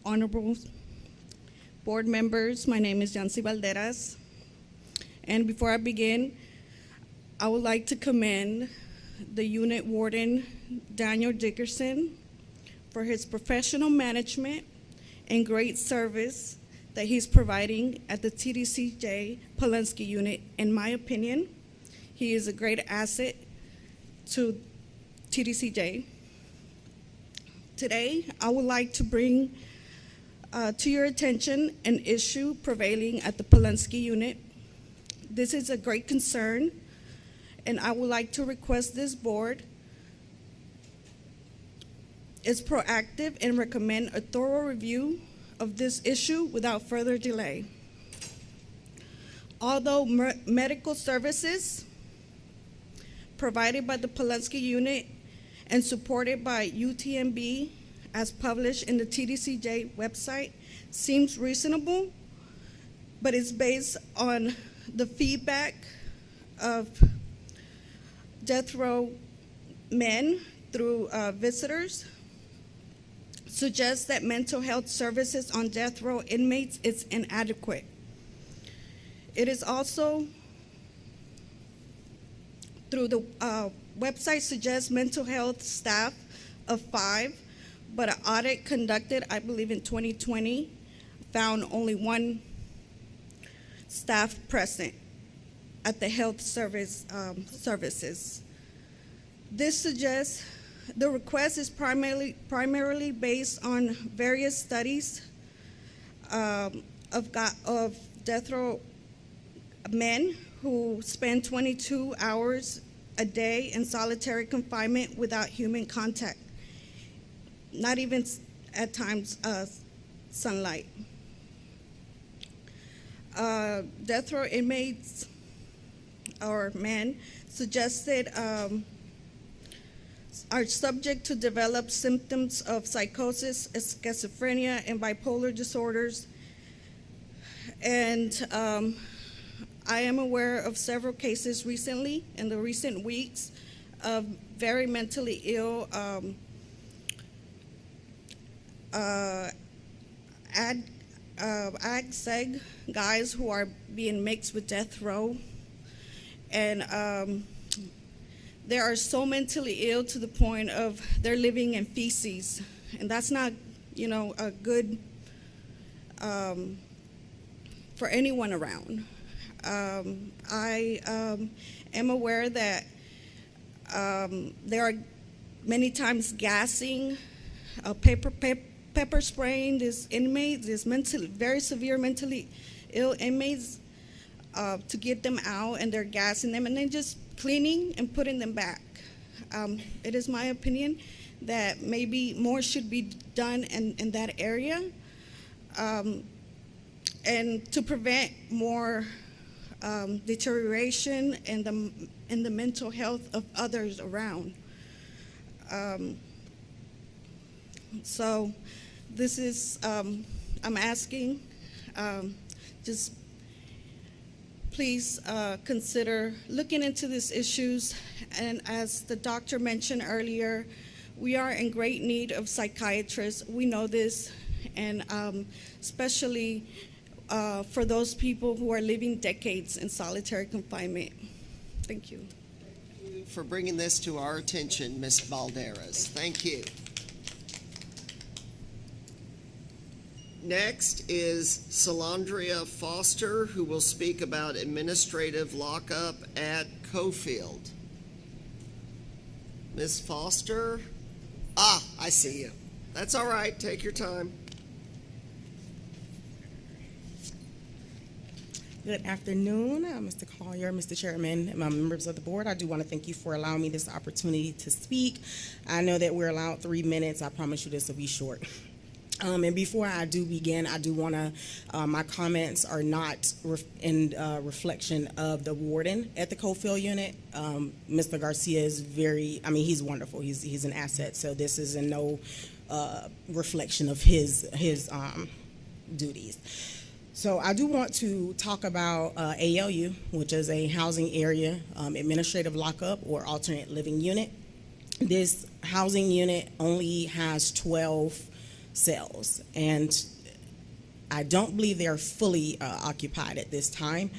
honorable board members. My name is Yancy Balderas. And before I begin, I would like to commend the unit warden, Daniel Dickerson, for his professional management and great service that he's providing at the TBCJ Polunsky unit. In my opinion, he is a great asset to TBCJ. Today, I would like to bring to your attention an issue prevailing at the Polunsky unit. This is a great concern, and I would like to request this board is proactive and recommend a thorough review of this issue without further delay. Although medical services provided by the Pulaski unit and supported by UTMB as published in the TDCJ website seems reasonable, but it's based on the feedback of death row men through visitors, suggests that mental health services on death row inmates is inadequate. It is also, through the website, suggests mental health staff of 5, but an audit conducted, I believe in 2020, found only 1 staff present at the health services. This suggests the request is primarily based on various studies of death row men who spend 22 hours a day in solitary confinement without human contact, not even at times sunlight. Death row inmates or men suggested are subject to develop symptoms of psychosis, schizophrenia, and bipolar disorders. And I am aware of several cases recently, in the recent weeks, of very mentally ill AG-SEG guys who are being mixed with death row. And they are so mentally ill to the point of they're living in feces. And that's not, a good for anyone around. I am aware that there are many times gassing, pepper spraying these inmates, these very severe mentally ill inmates, to get them out, and they're gassing them and then just cleaning and putting them back. It is my opinion that maybe more should be done in that area, and to prevent more deterioration in the mental health of others around. So this is, I'm asking, just please consider looking into these issues. And as the doctor mentioned earlier, we are in great need of psychiatrists. We know this, and especially for those people who are living decades in solitary confinement. Thank you. Thank you for bringing this to our attention, Ms. Balderas. Thank you. Next is Salandria Foster, who will speak about administrative lockup at Cofield. Ms. Foster? I see you. That's all right. Take your time. Good afternoon, Mr. Collier, Mr. Chairman, and my members of the board. I do want to thank you for allowing me this opportunity to speak. I know that we're allowed 3 minutes. I promise you this will be short. And before I do begin, I do want to, my comments are not in reflection of the warden at the Cofield unit. Mr. Garcia is he's wonderful. He's an asset. So this is in no reflection of his duties. So I do want to talk about ALU, which is a housing area administrative lockup or alternate living unit. This housing unit only has 12 cells, and I don't believe they are fully occupied at this time.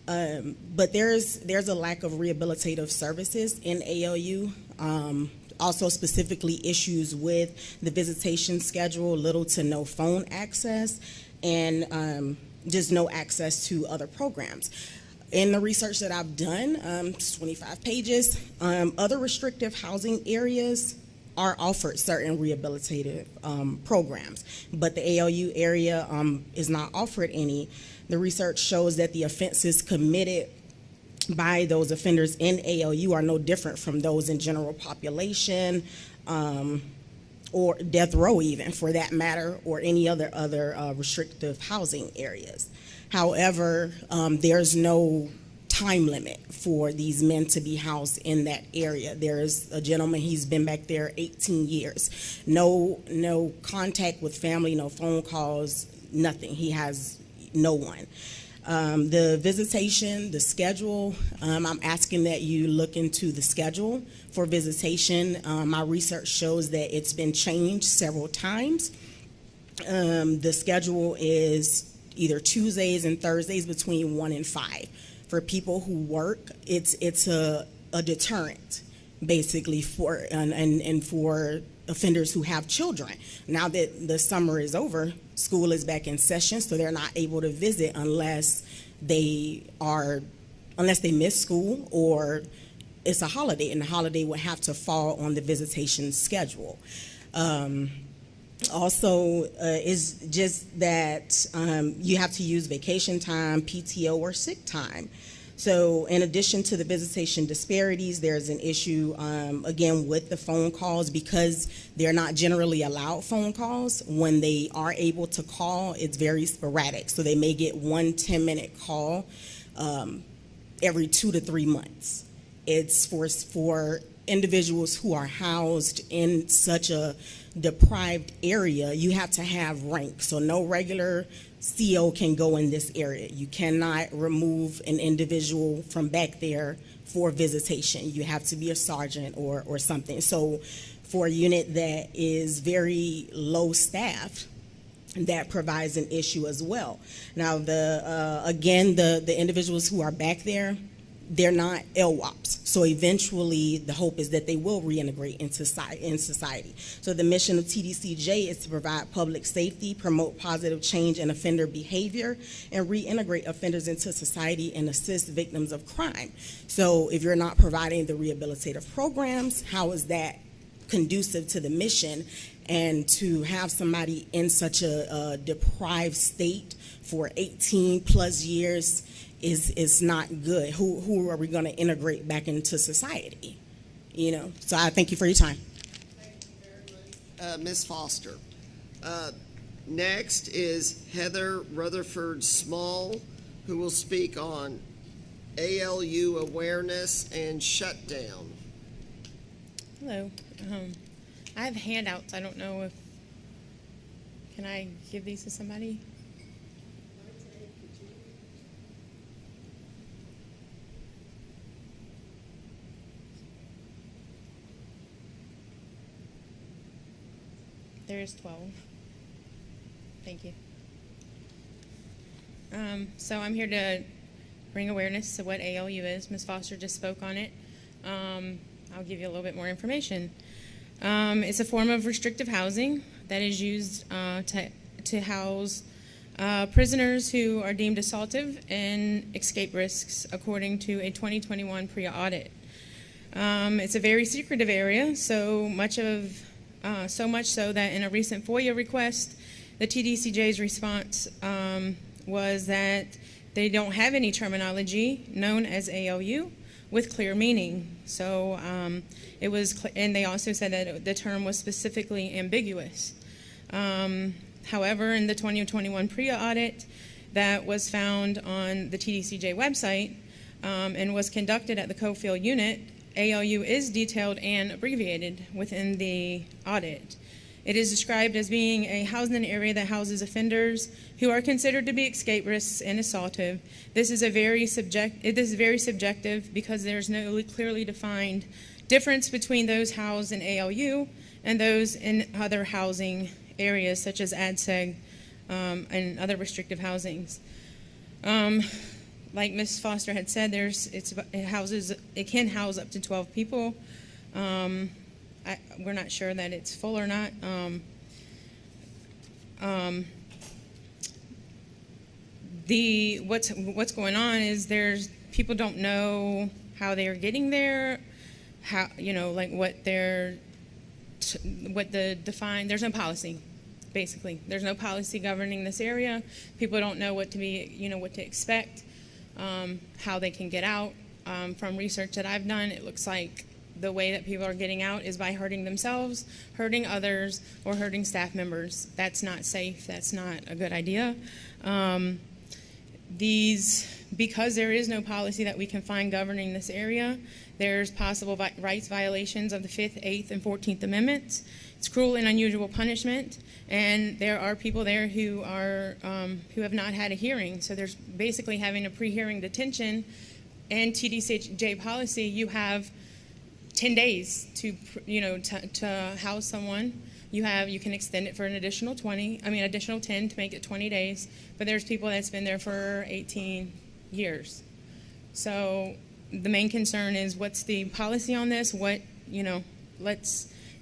But there's a lack of rehabilitative services in ALU. Also specifically issues with the visitation schedule, little to no phone access, and just no access to other programs. In the research that I've done, it's 25 pages, other restrictive housing areas are offered certain rehabilitative programs, but the ALU area is not offered any. The research shows that the offenses committed by those offenders in ALU are no different from those in general population, or death row even, for that matter, or any other restrictive housing areas. However, there's no time limit for these men to be housed in that area. There's a gentleman, he's been back there 18 years. No contact with family, no phone calls, nothing. He has no one. The visitation, the schedule, I'm asking that you look into the schedule for visitation. My research shows that it's been changed several times. The schedule is either Tuesdays and Thursdays between 1 and 5. For people who work, it's a deterrent, basically, for offenders who have children. Now that the summer is over, school is back in session, so they're not able to visit unless they miss school or it's a holiday, and the holiday would have to fall on the visitation schedule. Also, is just that you have to use vacation time, PTO, or sick time. So in addition to the visitation disparities, there's an issue, again, with the phone calls, because they're not generally allowed phone calls. When they are able to call, it's very sporadic. So they may get 1 10-minute call every 2 to 3 months. It's for individuals who are housed in such a deprived area. You have to have rank, so no regular CO can go in this area. You cannot remove an individual from back there for visitation. You have to be a sergeant or something. So for a unit that is very low staffed, that provides an issue as well. Now, again, the individuals who are back there, they're not LWOPs. So eventually, the hope is that they will reintegrate in society. So the mission of TDCJ is to provide public safety, promote positive change in offender behavior, and reintegrate offenders into society and assist victims of crime. So if you're not providing the rehabilitative programs, how is that conducive to the mission? And to have somebody in such a deprived state for 18 plus years is not good. Who are we going to integrate back into society? You know, so I thank you for your time. Thank you very much, Ms. Foster. Next is Heather Rutherford Small, who will speak on ALU awareness and shutdown. Hello. I have handouts. I don't know if, can I give these to somebody? There's 12. Thank you. So I'm here to bring awareness to what ALU is. Ms. Foster just spoke on it. I'll give you a little bit more information. It's a form of restrictive housing that is used to house prisoners who are deemed assaultive and escape risks according to a 2021 PREA audit. It's a very secretive area, so much so that in a recent FOIA request, the TDCJ's response was that they don't have any terminology known as ALU with clear meaning. So it was, and they also said that the term was specifically ambiguous. However, in the 2021 PREA audit that was found on the TDCJ website and was conducted at the Cofield unit, ALU is detailed and abbreviated within the audit. It is described as being a housing area that houses offenders who are considered to be escape risks and assaultive. This is very subjective because there's no clearly defined difference between those housed in ALU and those in other housing areas such as ADSEG and other restrictive housings. Like Ms. Foster had said, it can house up to 12 people. We're not sure that it's full or not. What's going on is people don't know how they are getting there, how, you know, like there's no policy. Basically, there's no policy governing this area. People don't know what to expect, how they can get out. from research that I've done, it looks like the way that people are getting out is by hurting themselves, hurting others, or hurting staff members. That's not safe. That's not a good idea. Because there is no policy that we can find governing this area, there's possible rights violations of the 5th, 8th, and 14th Amendments. It's cruel and unusual punishment, and there are people there who have not had a hearing. So there's basically having a pre-hearing detention. And TBCJ policy, you have 10 days to house someone. You can extend it for an additional 10 to make it 20 days. But there's people that's been there for 18 years. So the main concern is, what's the policy on this?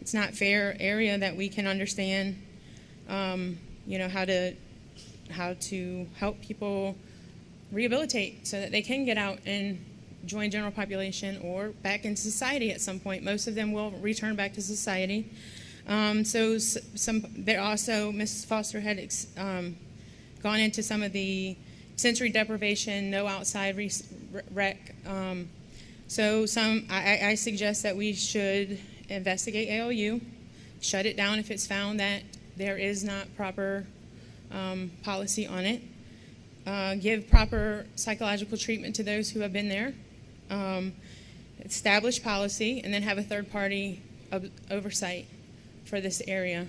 It's not fair area that we can understand, how to help people rehabilitate so that they can get out and join general population or back into society at some point. Most of them will return back to society. There also, Mrs. Foster had gone into some of the sensory deprivation, no outside rec. I suggest that we should investigate ALU, shut it down if it's found that there is not proper policy on it, give proper psychological treatment to those who have been there, establish policy, and then have a third-party oversight for this area.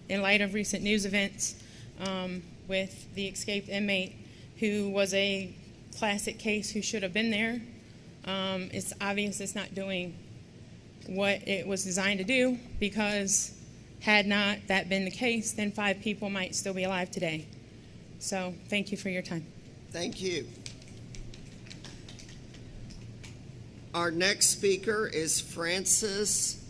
In light of recent news events with the escaped inmate who was a classic case who should have been there, it's obvious it's not doing what it was designed to do, because had not that been the case, then 5 people might still be alive today. So thank you for your time. Thank you. Our next speaker is Francis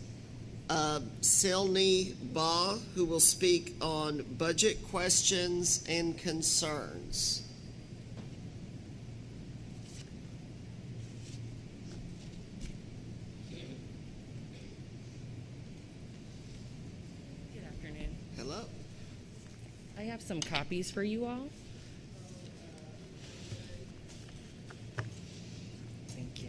Silney Baugh, who will speak on budget questions and concerns. Good afternoon. Hello. I have some copies for you all. Thank you.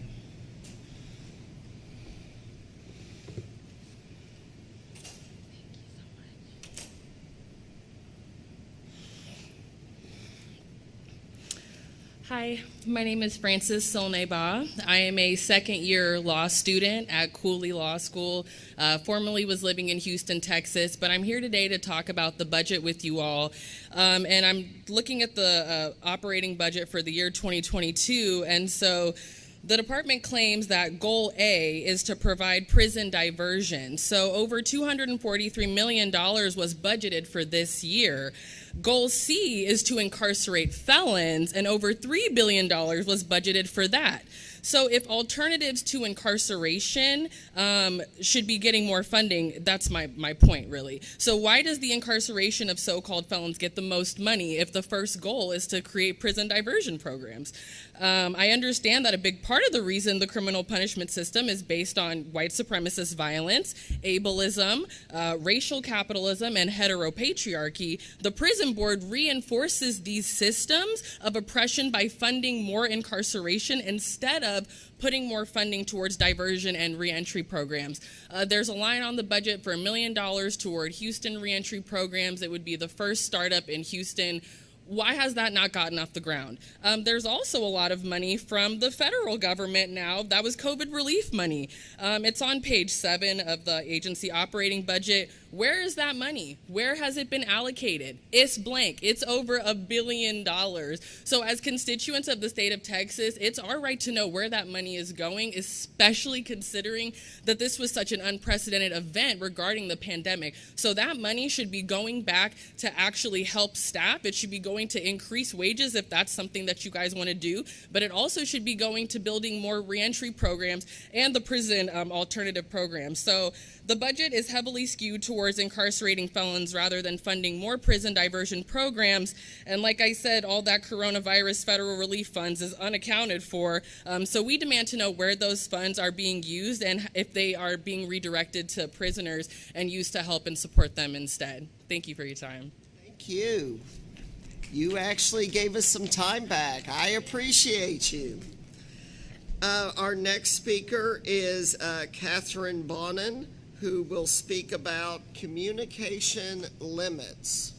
Hi, my name is Frances Silney Baugh. I am a second-year law student at Cooley Law School. Formerly was living in Houston, Texas, but I'm here today to talk about the budget with you all. And I'm looking at the operating budget for the year 2022, and so the department claims that Goal A is to provide prison diversion. So over $243 million was budgeted for this year. Goal C is to incarcerate felons, and over $3 billion was budgeted for that. So if alternatives to incarceration should be getting more funding, that's my point, really. So why does the incarceration of so-called felons get the most money if the first goal is to create prison diversion programs? I understand that a big part of the reason the criminal punishment system is based on white supremacist violence, ableism, racial capitalism, and heteropatriarchy. The prison board reinforces these systems of oppression by funding more incarceration instead of putting more funding towards diversion and reentry programs. There's a line on the budget for $1 million toward Houston reentry programs. It would be the first startup in Houston. Why has that not gotten off the ground? There's also a lot of money from the federal government now. That was COVID relief money. It's on page 7 of the agency operating budget. Where is that money? Where has it been allocated? It's blank. It's over $1 billion. So as constituents of the state of Texas, it's our right to know where that money is going, especially considering that this was such an unprecedented event regarding the pandemic. So that money should be going back to actually help staff. It should be going to increase wages if that's something that you guys want to do, but it also should be going to building more reentry programs and the prison alternative programs. So the budget is heavily skewed towards incarcerating felons rather than funding more prison diversion programs. And like I said, all that coronavirus federal relief funds is unaccounted for. So we demand to know where those funds are being used and if they are being redirected to prisoners and used to help and support them instead. Thank you for your time. Thank you. You actually gave us some time back. I appreciate you. Our next speaker is Catherine Bonin, who will speak about communication limits.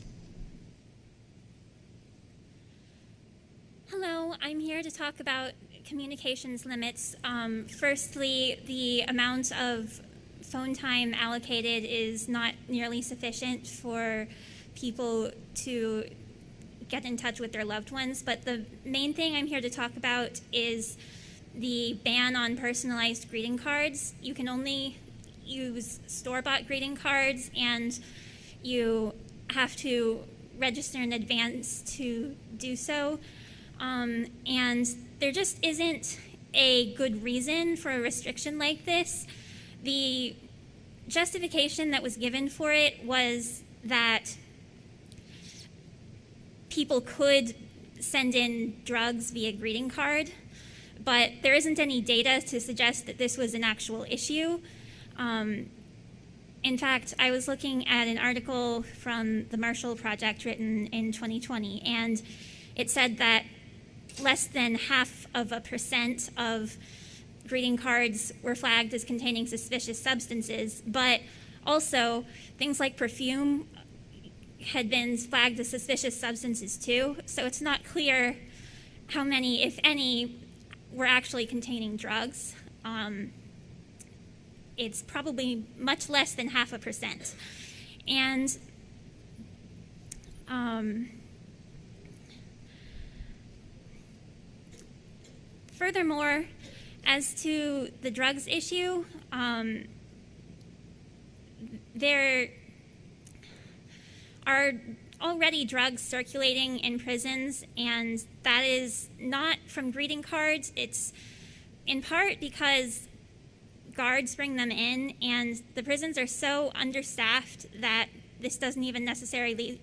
Hello, I'm here to talk about communications limits. Firstly, the amount of phone time allocated is not nearly sufficient for people to get in touch with their loved ones, but the main thing I'm here to talk about is the ban on personalized greeting cards. You can only use store-bought greeting cards, and you have to register in advance to do so. And there just isn't a good reason for a restriction like this. The justification that was given for it was that people could send in drugs via greeting card, but there isn't any data to suggest that this was an actual issue. In fact, I was looking at an article from the Marshall Project written in 2020, and it said that less than 0.5% of greeting cards were flagged as containing suspicious substances, but also things like perfume had been flagged as suspicious substances too, so it's not clear how many, if any, were actually containing drugs. It's probably much less than 0.5%. And furthermore, as to the drugs issue, there are already drugs circulating in prisons, and that is not from greeting cards. It's in part because guards bring them in, and the prisons are so understaffed that this doesn't even necessarily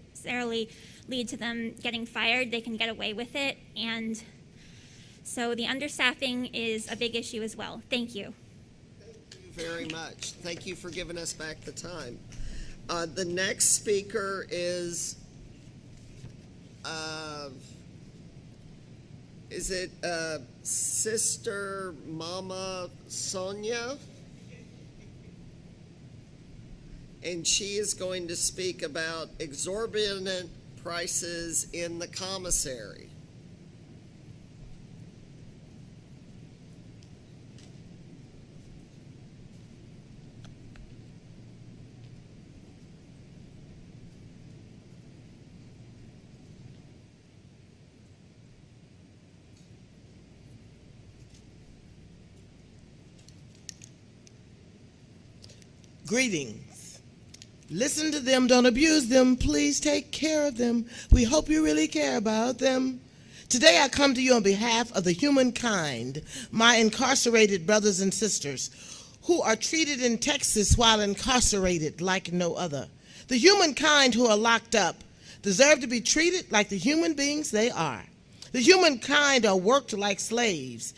lead to them getting fired. They can get away with it, and so the understaffing is a big issue as well. Thank you. Thank you very much. Thank you for giving us back the time. The next speaker is it Sister Mama Sonia? And she is going to speak about exorbitant prices in the commissary. Greetings. Listen to them, don't abuse them. Please take care of them. We hope you really care about them. Today I come to you on behalf of the humankind, my incarcerated brothers and sisters, who are treated in Texas while incarcerated like no other. The humankind who are locked up deserve to be treated like the human beings they are. The humankind are worked like slaves,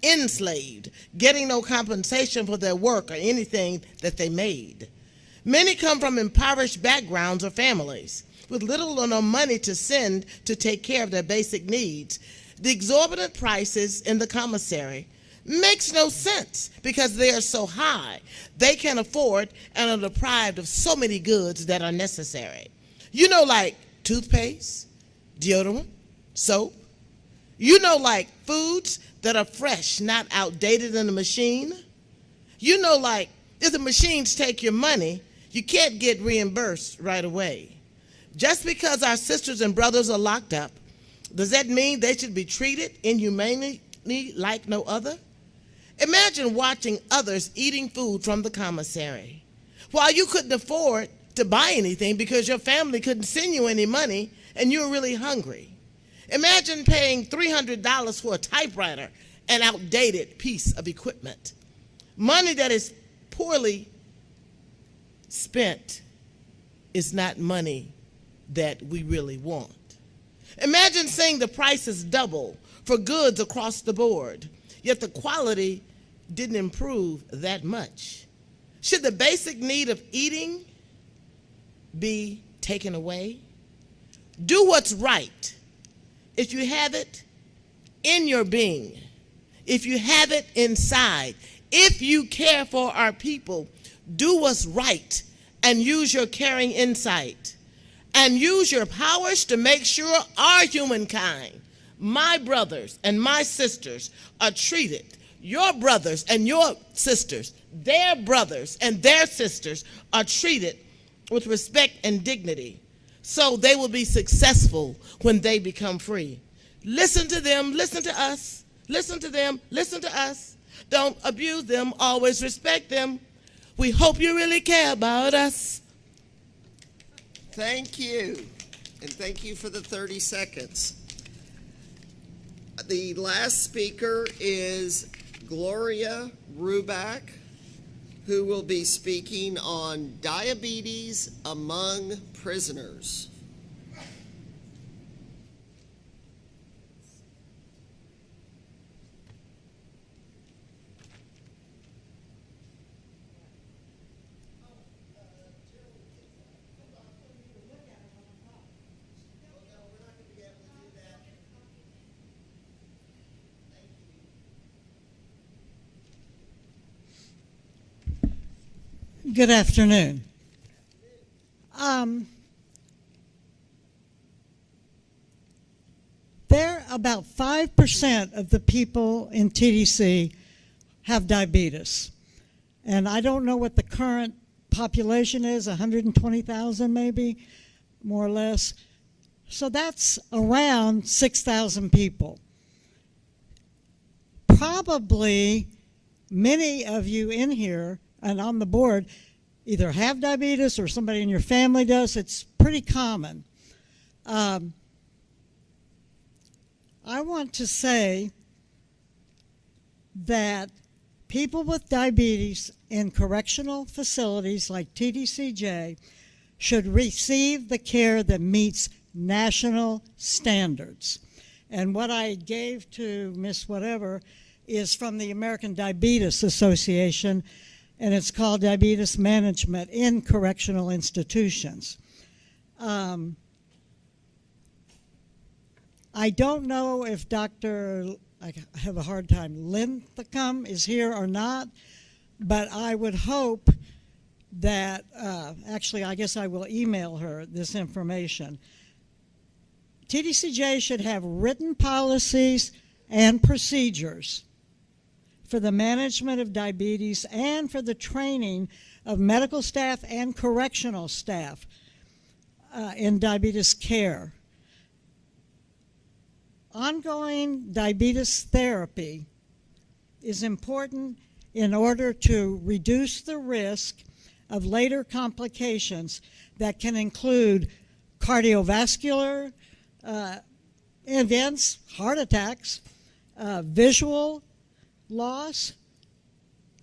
enslaved, getting no compensation for their work or anything that they made. Many come from impoverished backgrounds or families with little or no money to send to take care of their basic needs. The exorbitant prices in the commissary makes no sense because they are so high. They can't afford and are deprived of so many goods that are necessary. You know, like toothpaste, deodorant, soap. You know, like foods that are fresh, not outdated in the machine. You know, like if the machines take your money, you can't get reimbursed right away. Just because our sisters and brothers are locked up, does that mean they should be treated inhumanely like no other? Imagine watching others eating food from the commissary while you couldn't afford to buy anything because your family couldn't send you any money and you were really hungry. Imagine paying $300 for a typewriter, an outdated piece of equipment. Money that is poorly spent is not money that we really want. Imagine seeing the prices double for goods across the board, yet the quality didn't improve that much. Should the basic need of eating be taken away? Do what's right. If you have it in your being, if you have it inside, if you care for our people, do what's right and use your caring insight and use your powers to make sure our humankind, my brothers and my sisters, are treated. Your brothers and your sisters, their brothers and their sisters are treated with respect and dignity, so they will be successful when they become free. Listen to them, listen to us, listen to them, listen to us. Don't abuse them, always respect them. We hope you really care about us. Thank you, and thank you for the 30 seconds. The last speaker is Gloria Ruback, who will be speaking on diabetes among prisoners. Good afternoon. There about 5% of the people in TDC have diabetes. And I don't know what the current population is, 120,000 maybe, more or less. So that's around 6,000 people. Probably many of you in here and on the board either have diabetes or somebody in your family does. It's pretty common. I want to say that people with diabetes in correctional facilities like TBCJ should receive the care that meets national standards. And what I gave to Miss Whatever is from the American Diabetes Association, and it's called Diabetes Management in Correctional Institutions. I don't know if I have a hard time, Linthicum is here or not, but I would hope that, actually I guess I will email her this information. TDCJ should have written policies and procedures for the management of diabetes and for the training of medical staff and correctional staff in diabetes care. Ongoing diabetes therapy is important in order to reduce the risk of later complications that can include cardiovascular events, heart attacks, visual loss,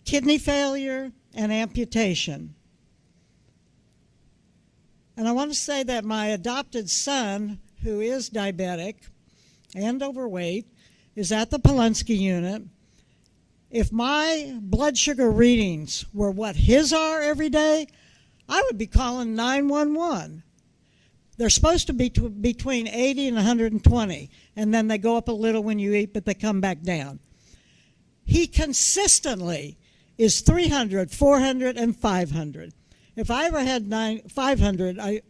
kidney failure, and amputation. And I want to say that my adopted son, who is diabetic and overweight, is at the Polunsky unit. If my blood sugar readings were what his are every day, I would be calling 911. They're supposed to be between 80 and 120, and then they go up a little when you eat, but they come back down. He consistently is 300, 400, and 500. If I ever had 500, I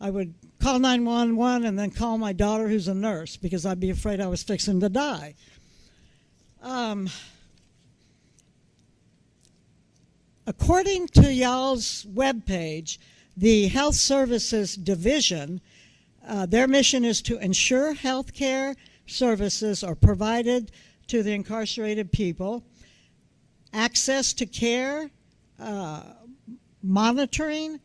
would call 911 and then call my daughter, who's a nurse, because I'd be afraid I was fixing to die. According to y'all's webpage, the Health Services Division, their mission is to ensure health care services are provided to the incarcerated people, access to care, monitoring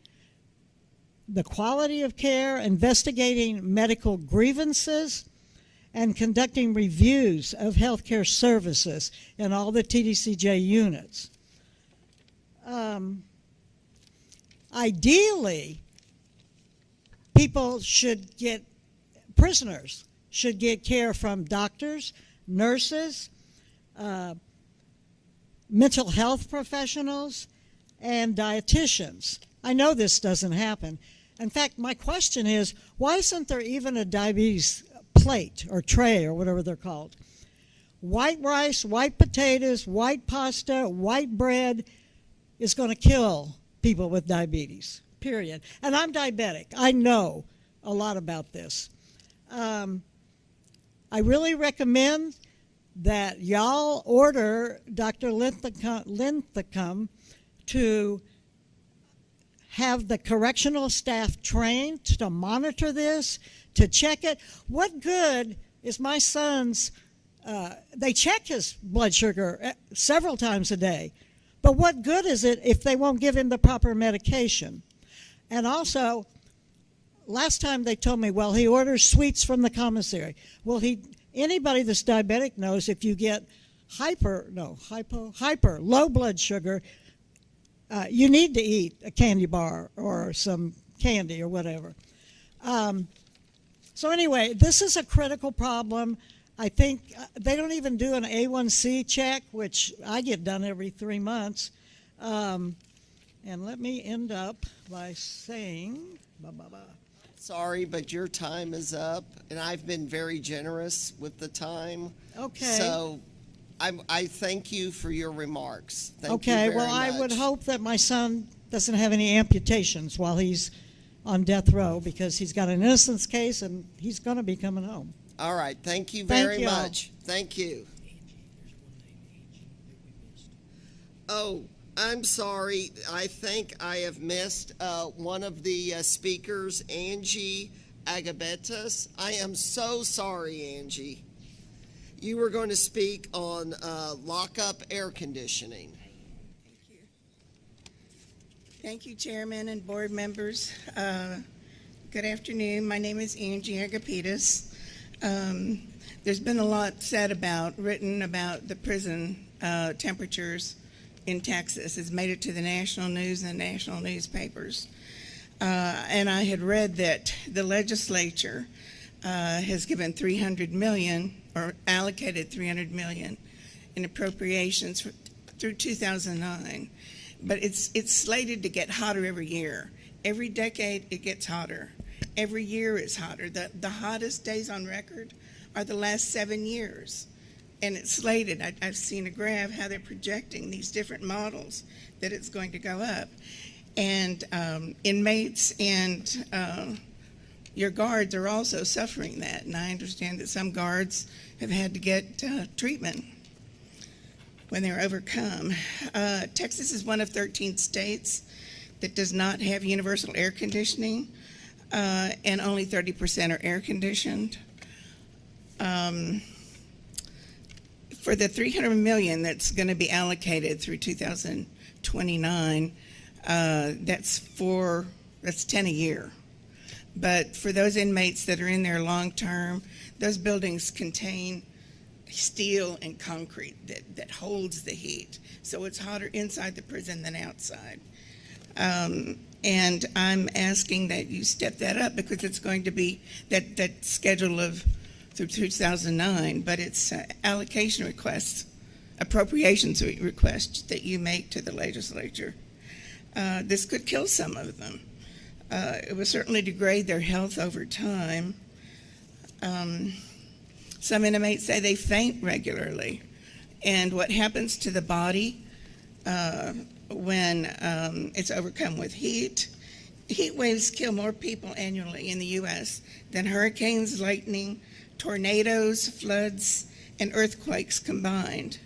the quality of care, investigating medical grievances, and conducting reviews of healthcare services in all the TDCJ units. Ideally, prisoners should get care from doctors, nurses, mental health professionals, and dietitians. I know this doesn't happen. In fact, my question is, why isn't there even a diabetes plate or tray or whatever they're called? white rice, white potatoes, white pasta, white bread is going to kill people with diabetes, period. And I'm diabetic. I know a lot about this. I really recommend that y'all order Dr. Linthicum to have the correctional staff trained to monitor this, to check it. What good is my son's, they check his blood sugar several times a day, but what good is it if they won't give him the proper medication? And also, last time they told me, well, he orders sweets from the commissary. Well, anybody that's diabetic knows if you get hyper, low blood sugar, you need to eat a candy bar or some candy or whatever. So anyway, this is a critical problem. I think they don't even do an A1C check, which I get done every 3 months. And let me end up by saying, Sorry, but your time is up, and I've been very generous with the time. Okay. So I thank you for your remarks. Thank you okay, very well, much. I would hope that my son doesn't have any amputations while he's on death row, because he's got an innocence case and he's going to be coming home. All right. Thank you Thank very you all. much. Thank you. Oh, I'm sorry. I think I have missed one of the speakers, Angie Agabetas. I am so sorry, Angie. You were going to speak on lockup air conditioning. Thank you, Chairman and board members. Good afternoon. My name is Angie Agapetis. There's been a lot written about the prison temperatures in Texas. It's made it to the national news and the national newspapers. And I had read that the legislature has given $300 million, or allocated $300 million in appropriations through 2009. But it's slated to get hotter every year. Every decade it gets hotter. Every year it's hotter. The hottest days on record are the last 7 years. And it's slated. I've seen a graph how they're projecting these different models that it's going to go up. And inmates and your guards are also suffering that. And I understand that some guards have had to get treatment when they're overcome. Texas is one of 13 states that does not have universal air conditioning, and only 30% are air conditioned. For the $300 million that's going to be allocated through 2029, that's 10 a year. But for those inmates that are in there long term, those buildings contain steel and concrete that holds the heat. So it's hotter inside the prison than outside. And I'm asking that you step that up, because it's going to be that schedule of through 2009, but it's allocation requests, appropriations requests that you make to the legislature. This could kill some of them. It will certainly degrade their health over time. Some inmates say they faint regularly. And what happens to the body when it's overcome with heat? Heat waves kill more people annually in the U.S. than hurricanes, lightning, tornadoes, floods, and earthquakes combined.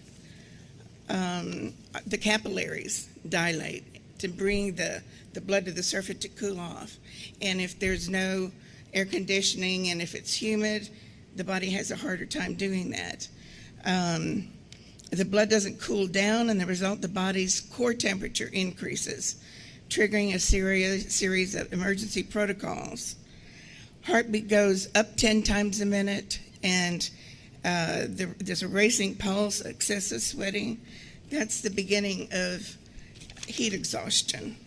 The capillaries dilate to bring the blood to the surface to cool off. And if there's no air conditioning and if it's humid, the body has a harder time doing that. The blood doesn't cool down, and the result, the body's core temperature increases, triggering a series of emergency protocols. Heartbeat goes up 10 times a minute, and there's a racing pulse, excessive sweating. That's the beginning of heat exhaustion.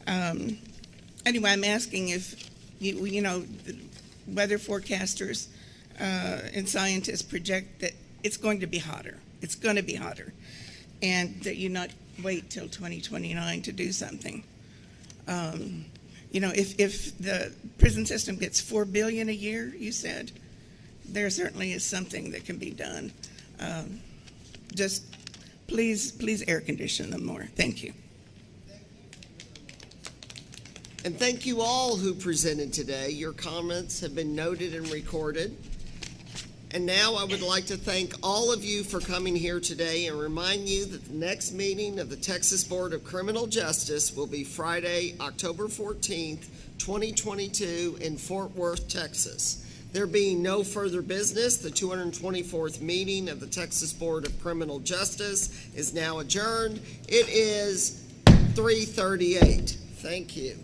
Anyway, I'm asking if, the weather forecasters and scientists project that it's going to be hotter. It's going to be hotter, and that you not wait till 2029 to do something. If the prison system gets $4 billion a year, you said, there certainly is something that can be done. Just please air condition them more. Thank you. And thank you all who presented today. Your comments have been noted and recorded. And now I would like to thank all of you for coming here today and remind you that the next meeting of the Texas Board of Criminal Justice will be Friday, October 14th, 2022 in Fort Worth, Texas. There being no further business, the 224th meeting of the Texas Board of Criminal Justice is now adjourned. It is 3:38. Thank you.